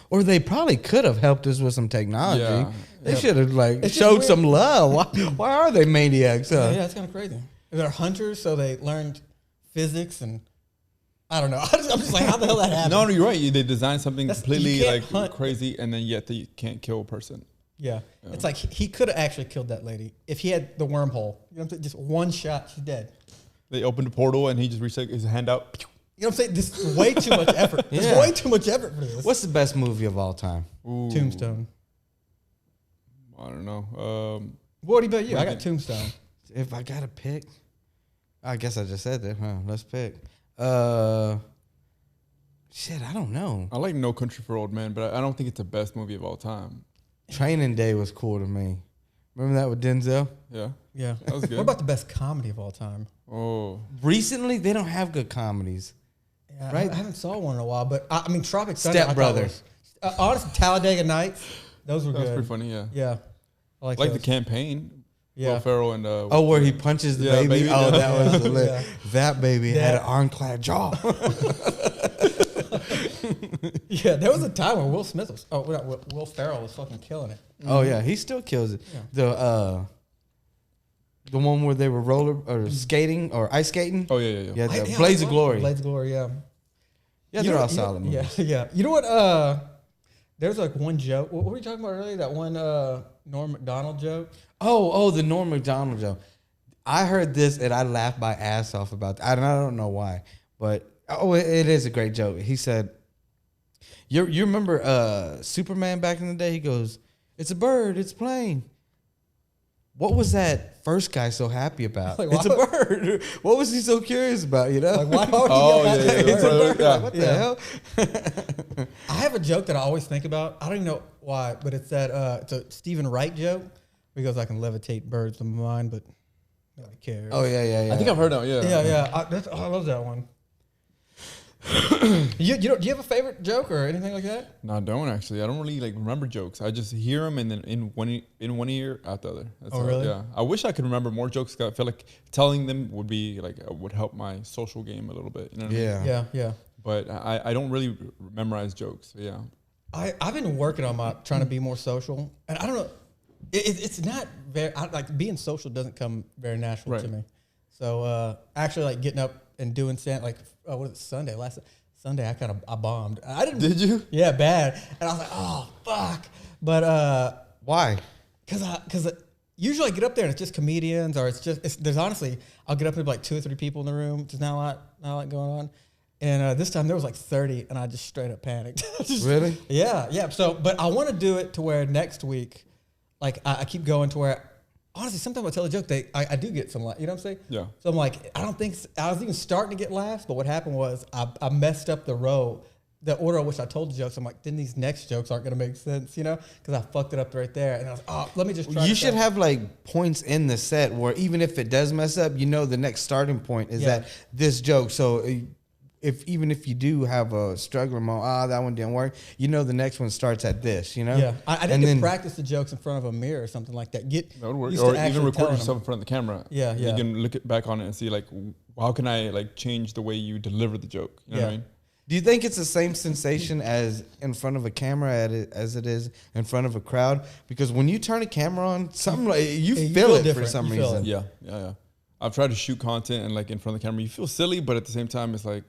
Or they probably could have helped us with some technology. Yeah. They should have showed some love. Why are they maniacs? Yeah, it's kind of crazy. They're hunters, so they learned physics and I don't know. I'm just like, how the hell that happened? No, you're right. They designed something completely hunt. crazy, and then yet they can't kill a person. Yeah. It's like he could have actually killed that lady if he had the wormhole. You know what I'm saying? Just one shot, she's dead. They opened a portal, and he just reached his hand out. You know what I'm saying? This is way too much effort. There's way too much effort for this. What's the best movie of all time? Ooh. Tombstone. I don't know. What about you? I got Tombstone. If I got to pick, I guess I just said that. Huh? Let's pick. Shit, I don't know. I like No Country for Old Men, but I don't think it's the best movie of all time. Training Day was cool to me. Remember that with Denzel? Yeah. Yeah. That was good. What about the best comedy of all time? Oh. Recently, they don't have good comedies. Yeah, Right? I haven't saw one in a while, but I mean, Tropic Thunder. Step Brothers. Honestly, Talladega Nights. Those were That was good. pretty funny, yeah. Yeah. I Like those. the campaign. Yeah. Will Ferrell and... Where he punches the baby? baby. Oh, that was Yeah. lit. That baby had an ironclad jaw. Yeah, there was a time where Will Smith was... Oh, Will Ferrell was fucking killing it. Oh, yeah. He still kills it. Yeah. The one where they were roller or skating or ice skating. Oh, yeah. Yeah, Yeah, Blades of Glory. Blades of Glory, yeah. Yeah, You they're know- all solid Yeah, movies. yeah. You know what? There's like one joke. What were we talking about earlier? That one Norm Macdonald joke? Oh, the Norm Macdonald joke. I heard this and I laughed my ass off about that. I don't know why, but it is a great joke. He said, "You remember Superman back in the day?" He goes, "It's a bird. It's a plane." What was that first guy so happy about? Like, It's a bird. What was he so curious about? You know? Like, why are Oh, you yeah. It's a bird. Yeah. What the Yeah. hell? I have a joke that I always think about. I don't even know why, but it's that it's a Stephen Wright joke. He goes, "I can levitate birds in my mind, but nobody cares." Oh yeah. I think I've heard that, yeah. Yeah. I love that one. Do you have a favorite joke or anything like that? No, I don't actually. I don't really remember jokes. I just hear them and then in one ear, out the other. That's Oh, all. really? Yeah. I wish I could remember more jokes. 'Cause I feel like telling them would be would help my social game a little bit. You know what I mean? Yeah. But I don't really memorize jokes. So yeah. I've been working on trying to be more social, and I don't know. It's not very being social doesn't come very natural to me. So actually, getting up and doing what was it, Sunday? Last Sunday, I bombed. I didn't. Did you? Yeah, bad. And I was like, oh fuck. But Why? because usually I get up there and it's just comedians or there's honestly I'll get up and there's 2 or 3 people in the room. There's not a lot going on. And this time there was 30, and I just straight up panicked. Really? Yeah. So, but I want to do it to where next week, I keep going to where, honestly, sometimes I tell a joke, I do get some laughs. You know what I'm saying? Yeah. So I'm like, I don't think I was even starting to get laughs, but what happened was I messed up the order in which I told the jokes. I'm like, then these next jokes aren't going to make sense, you know? Because I fucked it up right there. And I was like, oh, let me just try. You should have points in the set where even if it does mess up, the next starting point is that this joke. So even if you do have a struggling moment, that one didn't work. You know, the next one starts at this. You know. Yeah, I didn't practice the jokes in front of a mirror or something like that. That would work. Or even record yourself in front of the camera. Yeah. You can look back on it and see like, how can I like change the way you deliver the joke? You know what I mean? Do you think it's the same sensation as in front of a camera as it is in front of a crowd? Because when you turn a camera on, something like you feel it for some reason. Yeah. I've tried to shoot content and like in front of the camera, you feel silly, but at the same time, it's like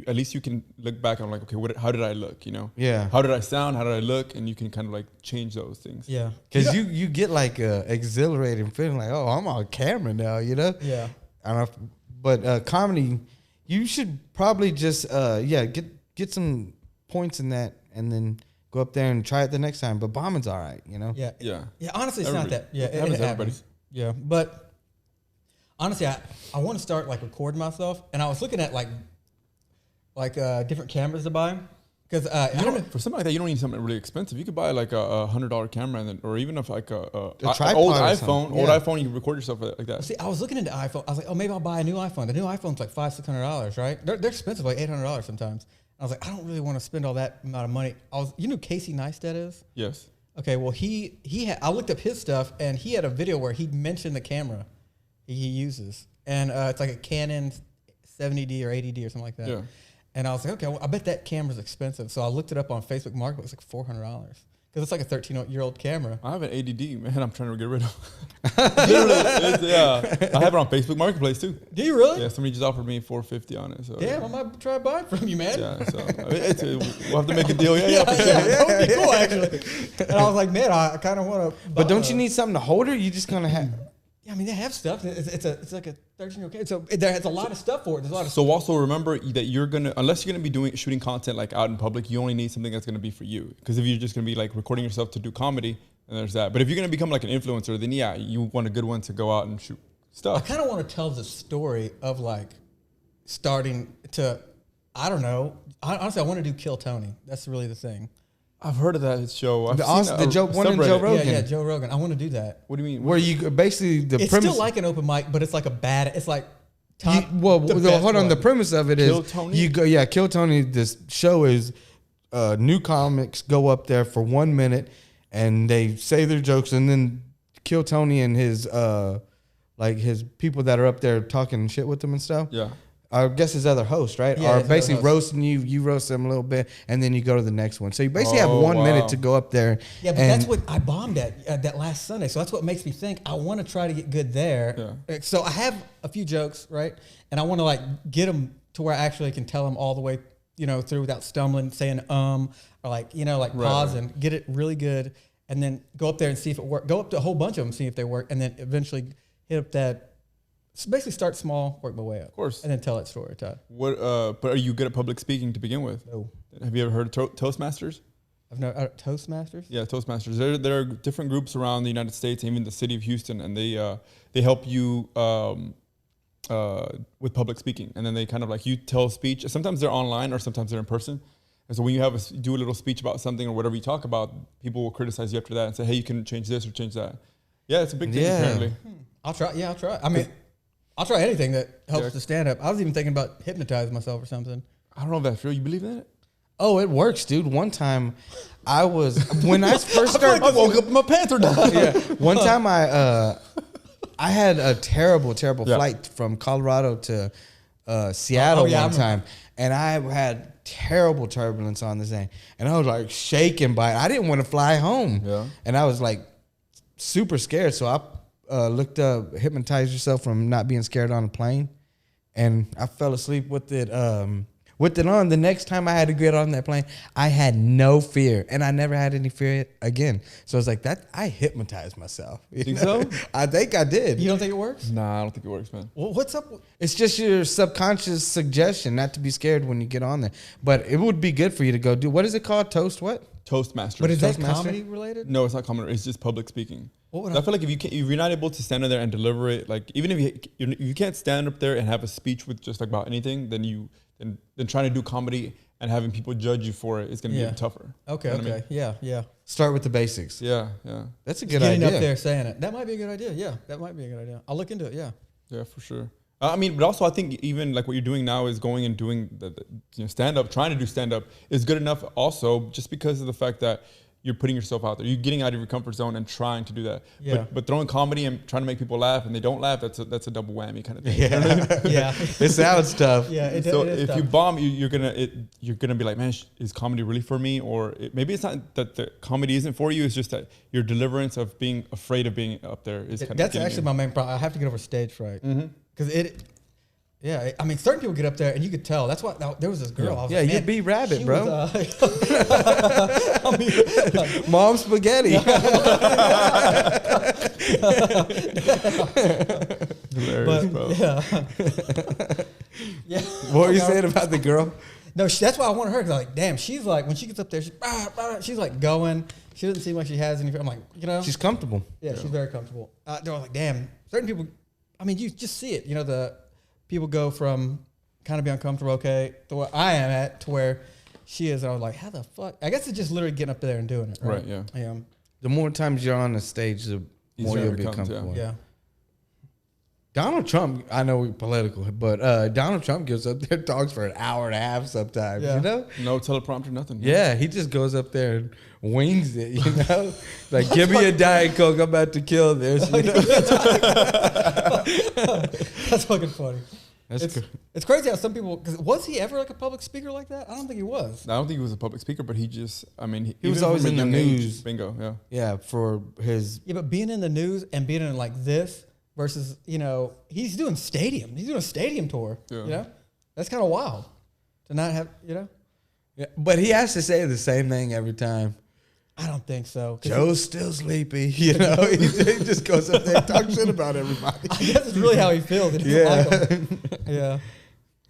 at least you can look back on like, okay, how did I look? You know? Yeah. How did I sound? How did I look? And you can kind of like change those things. Yeah. Because you get like a exhilarating feeling like, oh, I'm on camera now. You know? Yeah. I don't know, but comedy, you should probably just get some points in that and then go up there and try it the next time. But bombing's all right, you know? Yeah. Honestly, it's not that. Yeah, it happens. Yeah, but honestly, I want to start like recording myself, and I was looking at like different cameras to buy because for something like that, you don't need something really expensive. You could buy like a $100 camera, and then, or even if like a old iPhone, you can record yourself like that. See, I was looking into iPhone. I was like, oh, maybe I'll buy a new iPhone. The new iPhone's like $500-600, right? They're expensive, like $800 sometimes. I was like, I don't really want to spend all that amount of money. You know who Casey Neistat is? Yes. Okay, well I looked up his stuff, and he had a video where he mentioned the camera he uses, and it's like a Canon 70D or 80D or something like that. Yeah. And I was like, okay, well, I bet that camera's expensive. So I looked it up on Facebook Marketplace. It was like $400 because it's like a 13-year-old camera. I have an ADD, man. I'm trying to get rid of. I have it on Facebook Marketplace too. Do you really? Yeah, somebody just offered me $450 on it. So damn, I might try buying from you, man. Yeah, so we'll have to make a deal. Yeah, for sure. That would be cool, actually. And I was like, man, I kind of want to. But don't you need something to hold her? You just gonna have. Yeah, I mean, they have stuff. It's like a 13-year-old kid. So there's a lot of stuff for it. There's a lot of So also remember that unless you're gonna be shooting content like out in public, you only need something that's gonna be for you. Because if you're just gonna be like recording yourself to do comedy, then there's that. But if you're gonna become like an influencer, then yeah, you want a good one to go out and shoot stuff. I kind of want to tell the story of like starting to, I don't know. Honestly, I want to do Kill Tony. That's really the thing. I've heard of that show. The Joe Rogan. Yeah, Joe Rogan. I want to do that. What do you mean? Where you basically it's still like an open mic, but it's like it's like hold on. The premise of it is Kill Tony? Kill Tony. This show is new comics go up there for 1 minute and they say their jokes, and then Kill Tony and his his people that are up there talking shit with them and stuff. Yeah. I guess his other host, right? Yeah, are basically roasting you. You roast them a little bit, and then you go to the next one. So you basically have 1 minute to go up there. Yeah, but that's what I bombed at that last Sunday. So that's what makes me think I want to try to get good there. Yeah. So I have a few jokes, right? And I want to like get them to where I actually can tell them all the way, through without stumbling, saying or like pausing, get it really good, and then go up there and see if it works. Go up to a whole bunch of them, see if they work, and then eventually hit up that. So basically, start small, work my way up. Of course. And then tell that story, Todd. But are you good at public speaking to begin with? No. Have you ever heard of Toastmasters? I've never Toastmasters. Yeah, Toastmasters. There are different groups around the United States, even the city of Houston, and they help you with public speaking. And then they kind of like you tell a speech. Sometimes they're online, or sometimes they're in person. And so when you do a little speech about something or whatever you talk about, people will criticize you after that and say, "Hey, you can change this or change that." Yeah, it's a big thing apparently. I'll try. Yeah, I'll try. I mean, I'll try anything that helps to stand up. I was even thinking about hypnotizing myself or something. I don't know if that's real. You believe in it? Oh, it works, dude. One time, when I first started, I woke up and my pants are down. Yeah. One time I had a terrible flight from Colorado to Seattle one time, and I had terrible turbulence on this thing, and I was like shaking by it. I didn't want to fly home, and I was like super scared. So I looked up hypnotize yourself from not being scared on a plane, and I fell asleep with it on. The next time I had to get on that plane, I had no fear, and I never had any fear again. So it's like that. I hypnotized myself. Think so? I think I did. You don't think it works? Nah, I don't think it works, man. Well, what's up? It's just your subconscious suggestion not to be scared when you get on there. But it would be good for you to go do. What is it called? Toastmasters. But is that comedy related? No, it's not comedy. It's just public speaking. I feel like if you're not able to stand there and deliver it, like even if you can't stand up there and have a speech with just like about anything, then trying to do comedy and having people judge you for it is going to be even tougher. Okay, you know what I mean? Yeah. Start with the basics. Yeah. That's a good idea. Getting up there saying it. That might be a good idea. Yeah, that might be a good idea. I'll look into it, yeah. Yeah, for sure. I mean, but also I think even like what you're doing now is going and doing the stand up, trying to do stand up is good enough. Also, just because of the fact that you're putting yourself out there, you're getting out of your comfort zone and trying to do that. Yeah. But throwing comedy and trying to make people laugh and they don't laugh, that's a double whammy kind of thing. Yeah, Yeah. it sounds tough. Yeah. So it is if tough. you bomb, you're gonna be like, man, is comedy really for me? Or maybe it's not that the comedy isn't for you. It's just that your deliverance of being afraid of being up there is kind of. That's actually my main problem. I have to get over stage fright because Yeah, I mean, certain people get up there and you could tell. That's why there was this girl. I was Yeah, like, you be rabbit, she bro. was, I mean, like, Mom spaghetti. Hilarious, bro. yeah, yeah. What were you saying about the girl? No, that's why I wanted her. Cause like, damn, she's like when she gets up there, she's like going. She doesn't seem like she has any. I'm like, She's comfortable. yeah, she's very comfortable. They were like, damn, certain people. I mean, you just see it. The people go from kind of be uncomfortable, okay, to where I am at, to where she is. And I was like, how the fuck? I guess it's just literally getting up there and doing it. Right. Yeah. The more times you're on the stage, the more you'll be comfortable. Yeah. Donald Trump, I know we're political, but Donald Trump gets up there and talks for an hour and a half sometimes, Yeah. No teleprompter, nothing. Yeah, he just goes up there and wings it, Like, give me a Diet Coke, I'm about to kill this. That's fucking funny. That's It's crazy how some people, because was he ever like a public speaker like that? I don't think he was. I don't think he was a public speaker, but he just, I mean, He was even always from in a the young age, news. bingo, yeah. Yeah, for his... Yeah, but being in the news and being in like this versus, he's doing stadium. He's doing a stadium tour. Yeah. That's kind of wild to not have, Yeah, but he has to say the same thing every time. I don't think so. Joe's still sleepy, he just goes up there and talks shit about everybody. I guess it's really how he feels. He doesn't like him. Yeah.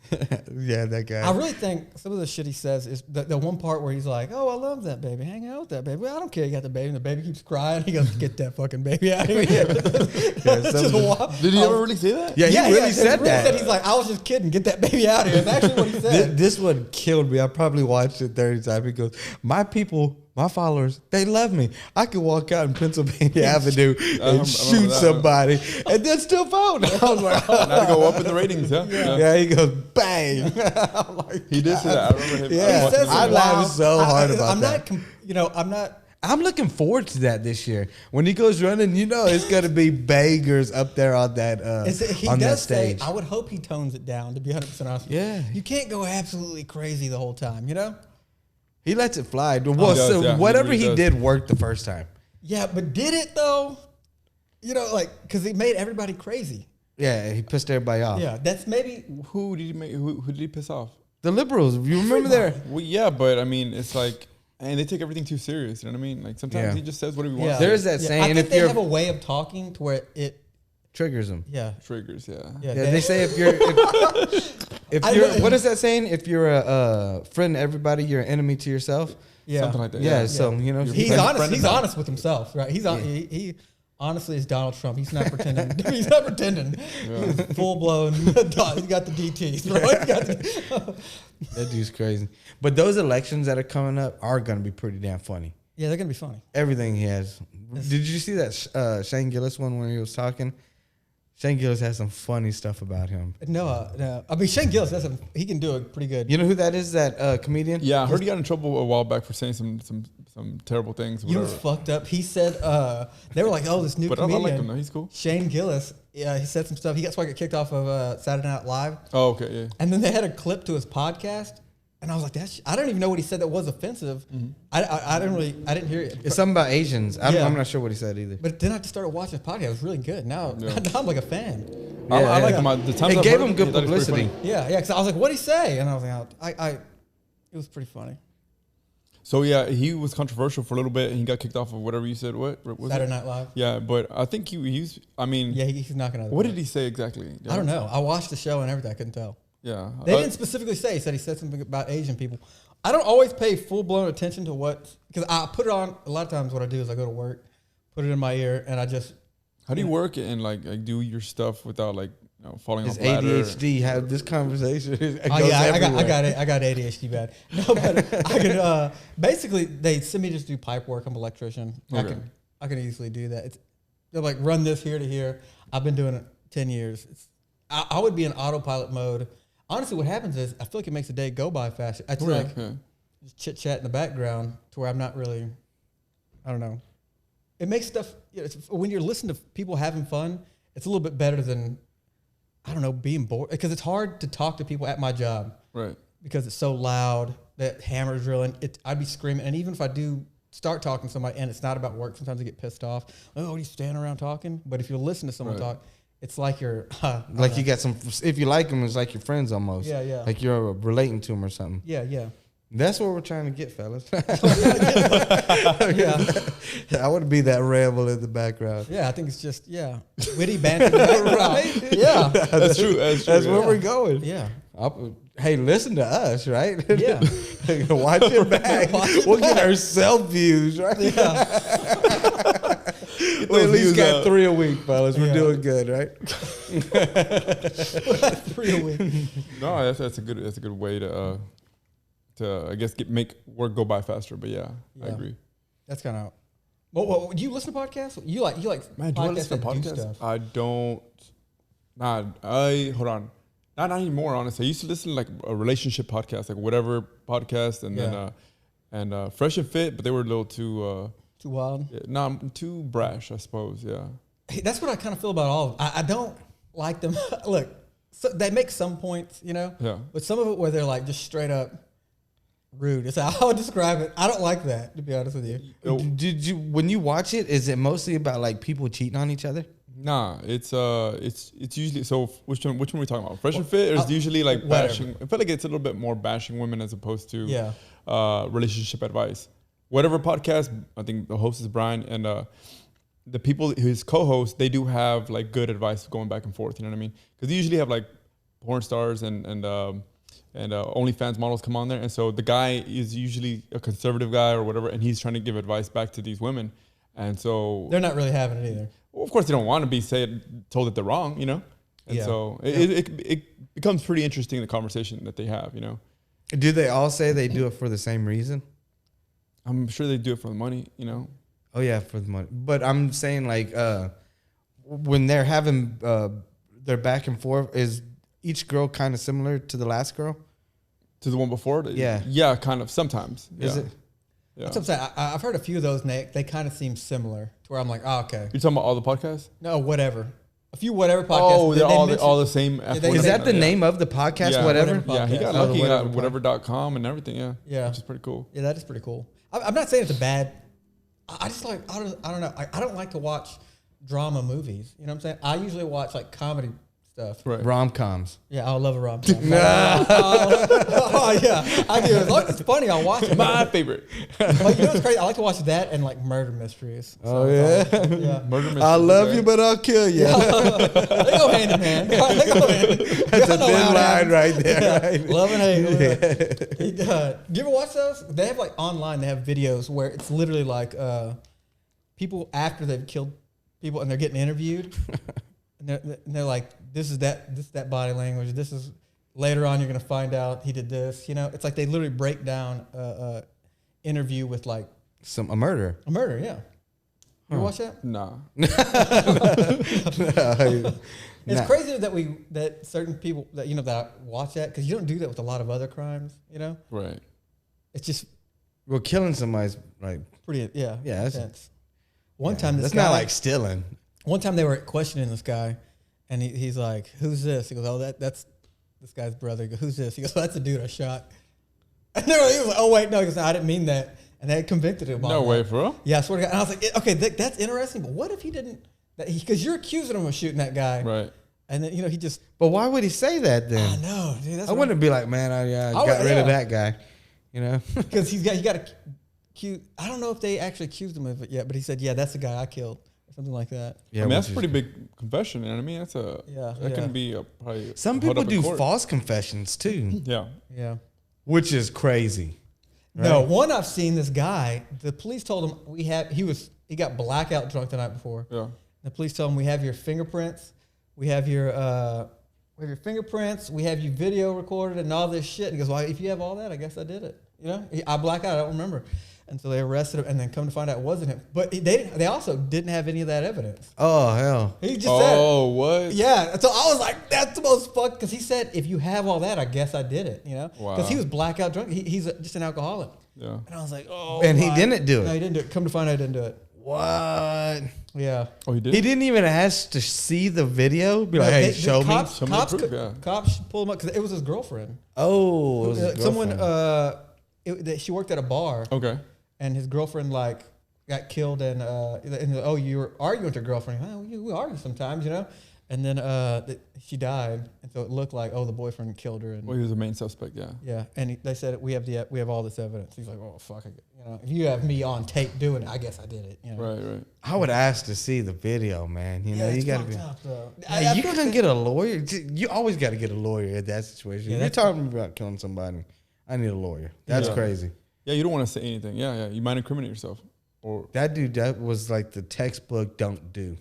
Yeah, that guy. I really think some of the shit he says is the one part where he's like, "Oh, I love that baby. Hang out with that baby. Well, I don't care. You got the baby." And the baby keeps crying. He goes, "Get that fucking baby out of here." That's just wild. Did he ever really say that? Yeah, he really said that. He's like, "I was just kidding. Get that baby out of here." That's actually what he said. This one killed me. I probably watched it 30 times. He goes, my people, my followers, they love me. I could walk out in Pennsylvania Avenue and shoot somebody and then still vote. I was like, Now to go up in the ratings, yeah. yeah, he goes, bang. I'm like, He did say that. I remember him. Yeah. He says I it laughed wild. so hard about I'm that. I'm not. I'm looking forward to that this year. When he goes running, it's going to be bangers up there on that He on that does say, stage. I would hope he tones it down, to be 100% honest with you. Yeah. You can't go absolutely crazy the whole time, He lets it fly. Well, He does, yeah. He whatever really he does. did worked the first time. Yeah, but did it though? Because he made everybody crazy. Yeah, he pissed everybody off. Yeah, that's maybe. Who did he make? Who did he piss off? The liberals, you remember there? Well, yeah, but I mean, it's like, and they take everything too serious. You know what I mean? Like sometimes he just says whatever he wants. There is that Yeah, saying, I think if they you're have a way of talking to where it. triggers them. Yeah. Triggers, yeah. Yeah, they say if you're what is that saying? If you're a friend to everybody, you're an enemy to yourself. Yeah. Something like that. Yeah, Yeah. so He's honest. He's honest with himself, right? He honestly is Donald Trump. He's not pretending. He's not pretending. He's full blown. He's got the DTs, bro. That dude's crazy. But those elections that are coming up are going to be pretty damn funny. Yeah, they're gonna be funny. Everything he has. Did you see that Shane Gillis one when he was talking? Shane Gillis has some funny stuff about him. No. I mean, Shane Gillis, he can do it pretty good. You know who that is? That comedian? Yeah, I heard he got in trouble a while back for saying some terrible things. You know what's fucked up? He said they were like, "Oh, this new But I comedian." like him though. He's cool. Shane Gillis. Yeah, he said some stuff. That's why he got kicked off of Saturday Night Live. Oh, okay, yeah. And then they had a clip to his podcast, and I was like, I don't even know what he said that was offensive. I didn't hear it. It's something about Asians. I'm not sure what he said either. But then I just started watching his podcast. It was really good. Now I'm like a fan. I like him. The times It I've gave heard him good I thought it was pretty publicity. funny. Yeah. Because I was like, what'd he say? And I was like, it was pretty funny. So yeah, he was controversial for a little bit, and he got kicked off of whatever you said. What was Saturday it? Night Live. Yeah, but I think he's. I mean, Yeah, he's knocking out. what did he say exactly? I don't know. I watched the show and everything. I couldn't tell. Yeah, They didn't specifically say. He said he said something about Asian people. I don't always pay full blown attention to what, because I put it on. A lot of times, what I do is I go to work, put it in my ear, and I just. How do you work and like do your stuff without like falling His off the ladder? ADHD had this conversation. Oh yeah, I got ADHD bad. No, but I can basically they send me just do pipe work. I'm an electrician. Okay. I can easily do that. They're like run this here to here. I've been doing it 10 years. I would be in autopilot mode. Honestly, what happens is I feel like it makes the day go by faster. I feel like just chit chat in the background to where I'm not really, I don't know. It makes stuff, when you're listening to people having fun, it's a little bit better than, I don't know, being bored. Because it's hard to talk to people at my job. Right. Because it's so loud, that hammer drilling, I'd be screaming. And even if I do start talking to somebody and it's not about work, sometimes I get pissed off. Oh, you standing around talking? But if you listen to someone talk, it's like you're... like you got some... If you like them, it's like your friends almost. Yeah, yeah. Like you're relating to them or something. Yeah, yeah. That's what we're trying to get, fellas. Yeah. I want to be that ramble in the background. Yeah, I think it's just, witty banter. Right? Yeah. That's true. That's where we're going. Yeah. Hey, listen to us, right? Yeah. Watch it back. We'll get our self-views, right? Yeah. We at least got 3 a week, fellas. We're doing good, right? 3 a week. No, that's a good way to I guess make work go by faster. But I agree. That's kind of. Well, do you listen to podcasts? You like Man, do I listen to podcasts? I don't. Hold on. Not anymore, honestly. I used to listen to like a relationship podcast, like whatever podcast, and then Fresh and Fit, but they were a little too wild. Too brash, I suppose. Yeah. Hey, that's what I kind of feel about all of them. I don't like them. Look, so they make some points, Yeah. But some of it where they're like just straight up rude. It's how I would describe it. I don't like that, to be honest with you. Did you when you watch it? Is it mostly about like people cheating on each other? Nah, it's usually so. Which one are we talking about? Fresh and Fit, or is usually like bashing? I feel like it's a little bit more bashing women as opposed to relationship advice. Whatever podcast, I think the host is Brian, and the people, his co-hosts, they do have like good advice going back and forth. You know what I mean? Because they usually have like porn stars and OnlyFans models come on there, and so the guy is usually a conservative guy or whatever, and he's trying to give advice back to these women, and so they're not really having it either. Well, of course, they don't want to be told that they're wrong, And so it becomes pretty interesting, the conversation that they have, Do they all say they do it for the same reason? I'm sure they do it for the money, Oh yeah, for the money. But I'm saying like when they're having their back and forth, is each girl kind of similar to the last girl? To the one before? Yeah. Yeah, kind of. Sometimes. Is it? Yeah. That's what I'm saying. I've heard a few of those, and they kind of seem similar to where I'm like, oh, okay. You're talking about all the podcasts? No, whatever. A few whatever podcasts. Oh, they're all the same. Is that the name of the podcast, yeah. whatever? Yeah, he got lucky at whatever.com and everything, Yeah. Which is pretty cool. Yeah, that is pretty cool. I'm not saying it's a bad... I just like... I don't know. I don't like to watch drama movies. You know what I'm saying? I usually watch like comedy stuff. Right. Rom-coms. Yeah, I love a rom-com. Oh, yeah. I do. As long as it's funny, I'll watch it. My favorite. But you know what's crazy? I like to watch that and like murder mysteries. So yeah? Murder mysteries. I love you, but I'll kill you. They go hand in hand. They go hand in hand. That's a thin line right there. Yeah. Right? Love and hate. Do you ever watch those? They have like online, they have videos where it's literally like people after they've killed people and they're getting interviewed. And they're like, this is that body language. This is later on you're gonna find out he did this. It's like they literally break down a interview with like a murder. A murder, yeah. You watch that? Nah. It's crazy that certain people that watch that, because you don't do that with a lot of other crimes. Right. It's just killing somebody's like pretty that's intense. One time that's not like stealing. One time they were questioning this guy, and he's like, "Who's this?" He goes, "Oh, that's this guy's brother." He goes, "Who's this?" He goes, "Oh, that's a dude I shot." And he was like, "Oh wait, no," he goes, "I didn't mean that," and they convicted him. No way, bro. Yeah, I swear to God. And I was like, "Okay, that's interesting, but what if he didn't?" Because you're accusing him of shooting that guy, right? And then he just. But why would he say that then? I know, dude. That's I wouldn't be like, man, I got rid of that guy, Because he got accused. I don't know if they actually accused him of it yet, but he said, "Yeah, that's the guy I killed." Something like that. Yeah, I mean, that's a pretty big confession. You know what I mean? That's that can be probably. Some people do false confessions too. Yeah. Which is crazy. Right? No, one I've seen, this guy, the police told him he got blackout drunk the night before. Yeah. The police told him, we have your fingerprints, we have your fingerprints, we have you video recorded and all this shit. And he goes, well, if you have all that, I guess I did it. I black out, I don't remember. And so they arrested him, and then come to find out it wasn't him. But they also didn't have any of that evidence. Oh hell! He just said, "Oh, what?" Yeah. So I was like, "That's the most fuck." Because he said, "If you have all that, I guess I did it." You know, because he was blackout drunk. He's just an alcoholic. Yeah. And I was like, "Oh." And he didn't do it. No, he didn't do it. Come to find out, he didn't do it. What? Yeah. Oh, he did. He didn't even ask to see the video. Be like, hey, show me. Cops pulled him up because it was his girlfriend. Oh, it was his someone. girlfriend. She worked at a bar. Okay. And his girlfriend got killed, and you were arguing with your girlfriend. Oh, we argue sometimes, you know. And then she died, and so it looked like the boyfriend killed her. And Well, he was the main suspect. Yeah. yeah, and they said we have all this evidence. He's like, oh fuck, if you have me on tape doing it, I guess I did it. You know? Right. I would ask to see the video, man. You know, you gotta be. I You couldn't get a lawyer. You always got to get a lawyer in that situation. Yeah, You're talking about killing somebody. I need a lawyer. That's crazy. Yeah, you don't want to say anything. Yeah. You might incriminate yourself. Or that dude, that was like the textbook don't do.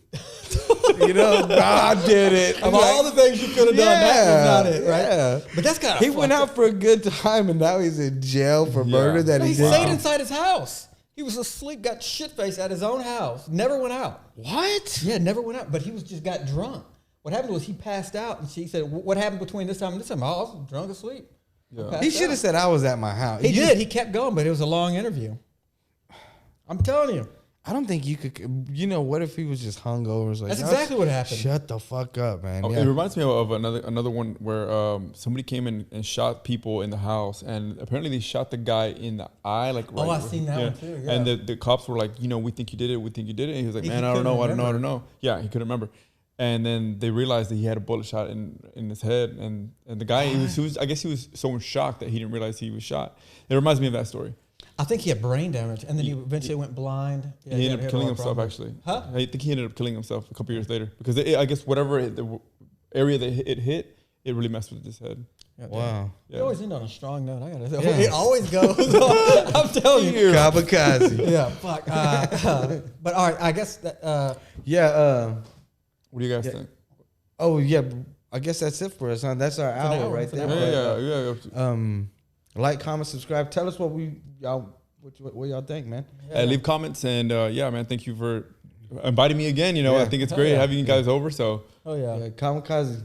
You know, I did it. Of all the things you could have done, that was not it, right? Yeah. But that's kind of he went out for a good time, and now he's in jail for murder that he did. Stayed inside his house. He was asleep, got shit-faced at his own house. Never went out. What? Yeah, never went out. But he got drunk. What happened was he passed out, and she said, "What happened between this time and this time?" I was drunk asleep. yeah. He should have said I was at my house. He did. He kept going, but it was a long interview. I'm telling you. I don't think you could. You know, what if he was just hungover? Like, That's exactly what happened. Shut the fuck up, man. Oh, it reminds me of another one where somebody came in and shot people in the house, and apparently they shot the guy in the eye. Like, right, I've seen that one too. Yeah. And the cops were like, we think you did it. We think you did it. And he was like, man, I don't know. Yeah, he couldn't remember. And then they realized that he had a bullet shot in his head, and the guy he was I guess he was so shocked that he didn't realize he was shot. It reminds me of that story. I think he had brain damage, and then he eventually went blind. Yeah, he ended up killing himself, actually. Huh? I think he ended up killing himself a couple years later because I guess whatever the area that it hit, it really messed with his head. Yeah, wow. You always end on a strong note. I gotta say, it always goes. I'm telling you, Comic-kazee. Yeah, fuck. But all right, I guess that. What do you guys think? Oh yeah, I guess that's it for us, huh? That's our hour right there. Yeah. Like, comment, subscribe. Tell us what y'all think, man. Leave comments, and man, thank you for inviting me again. I think it's great having you guys over. So. Oh yeah. Comic-kazee.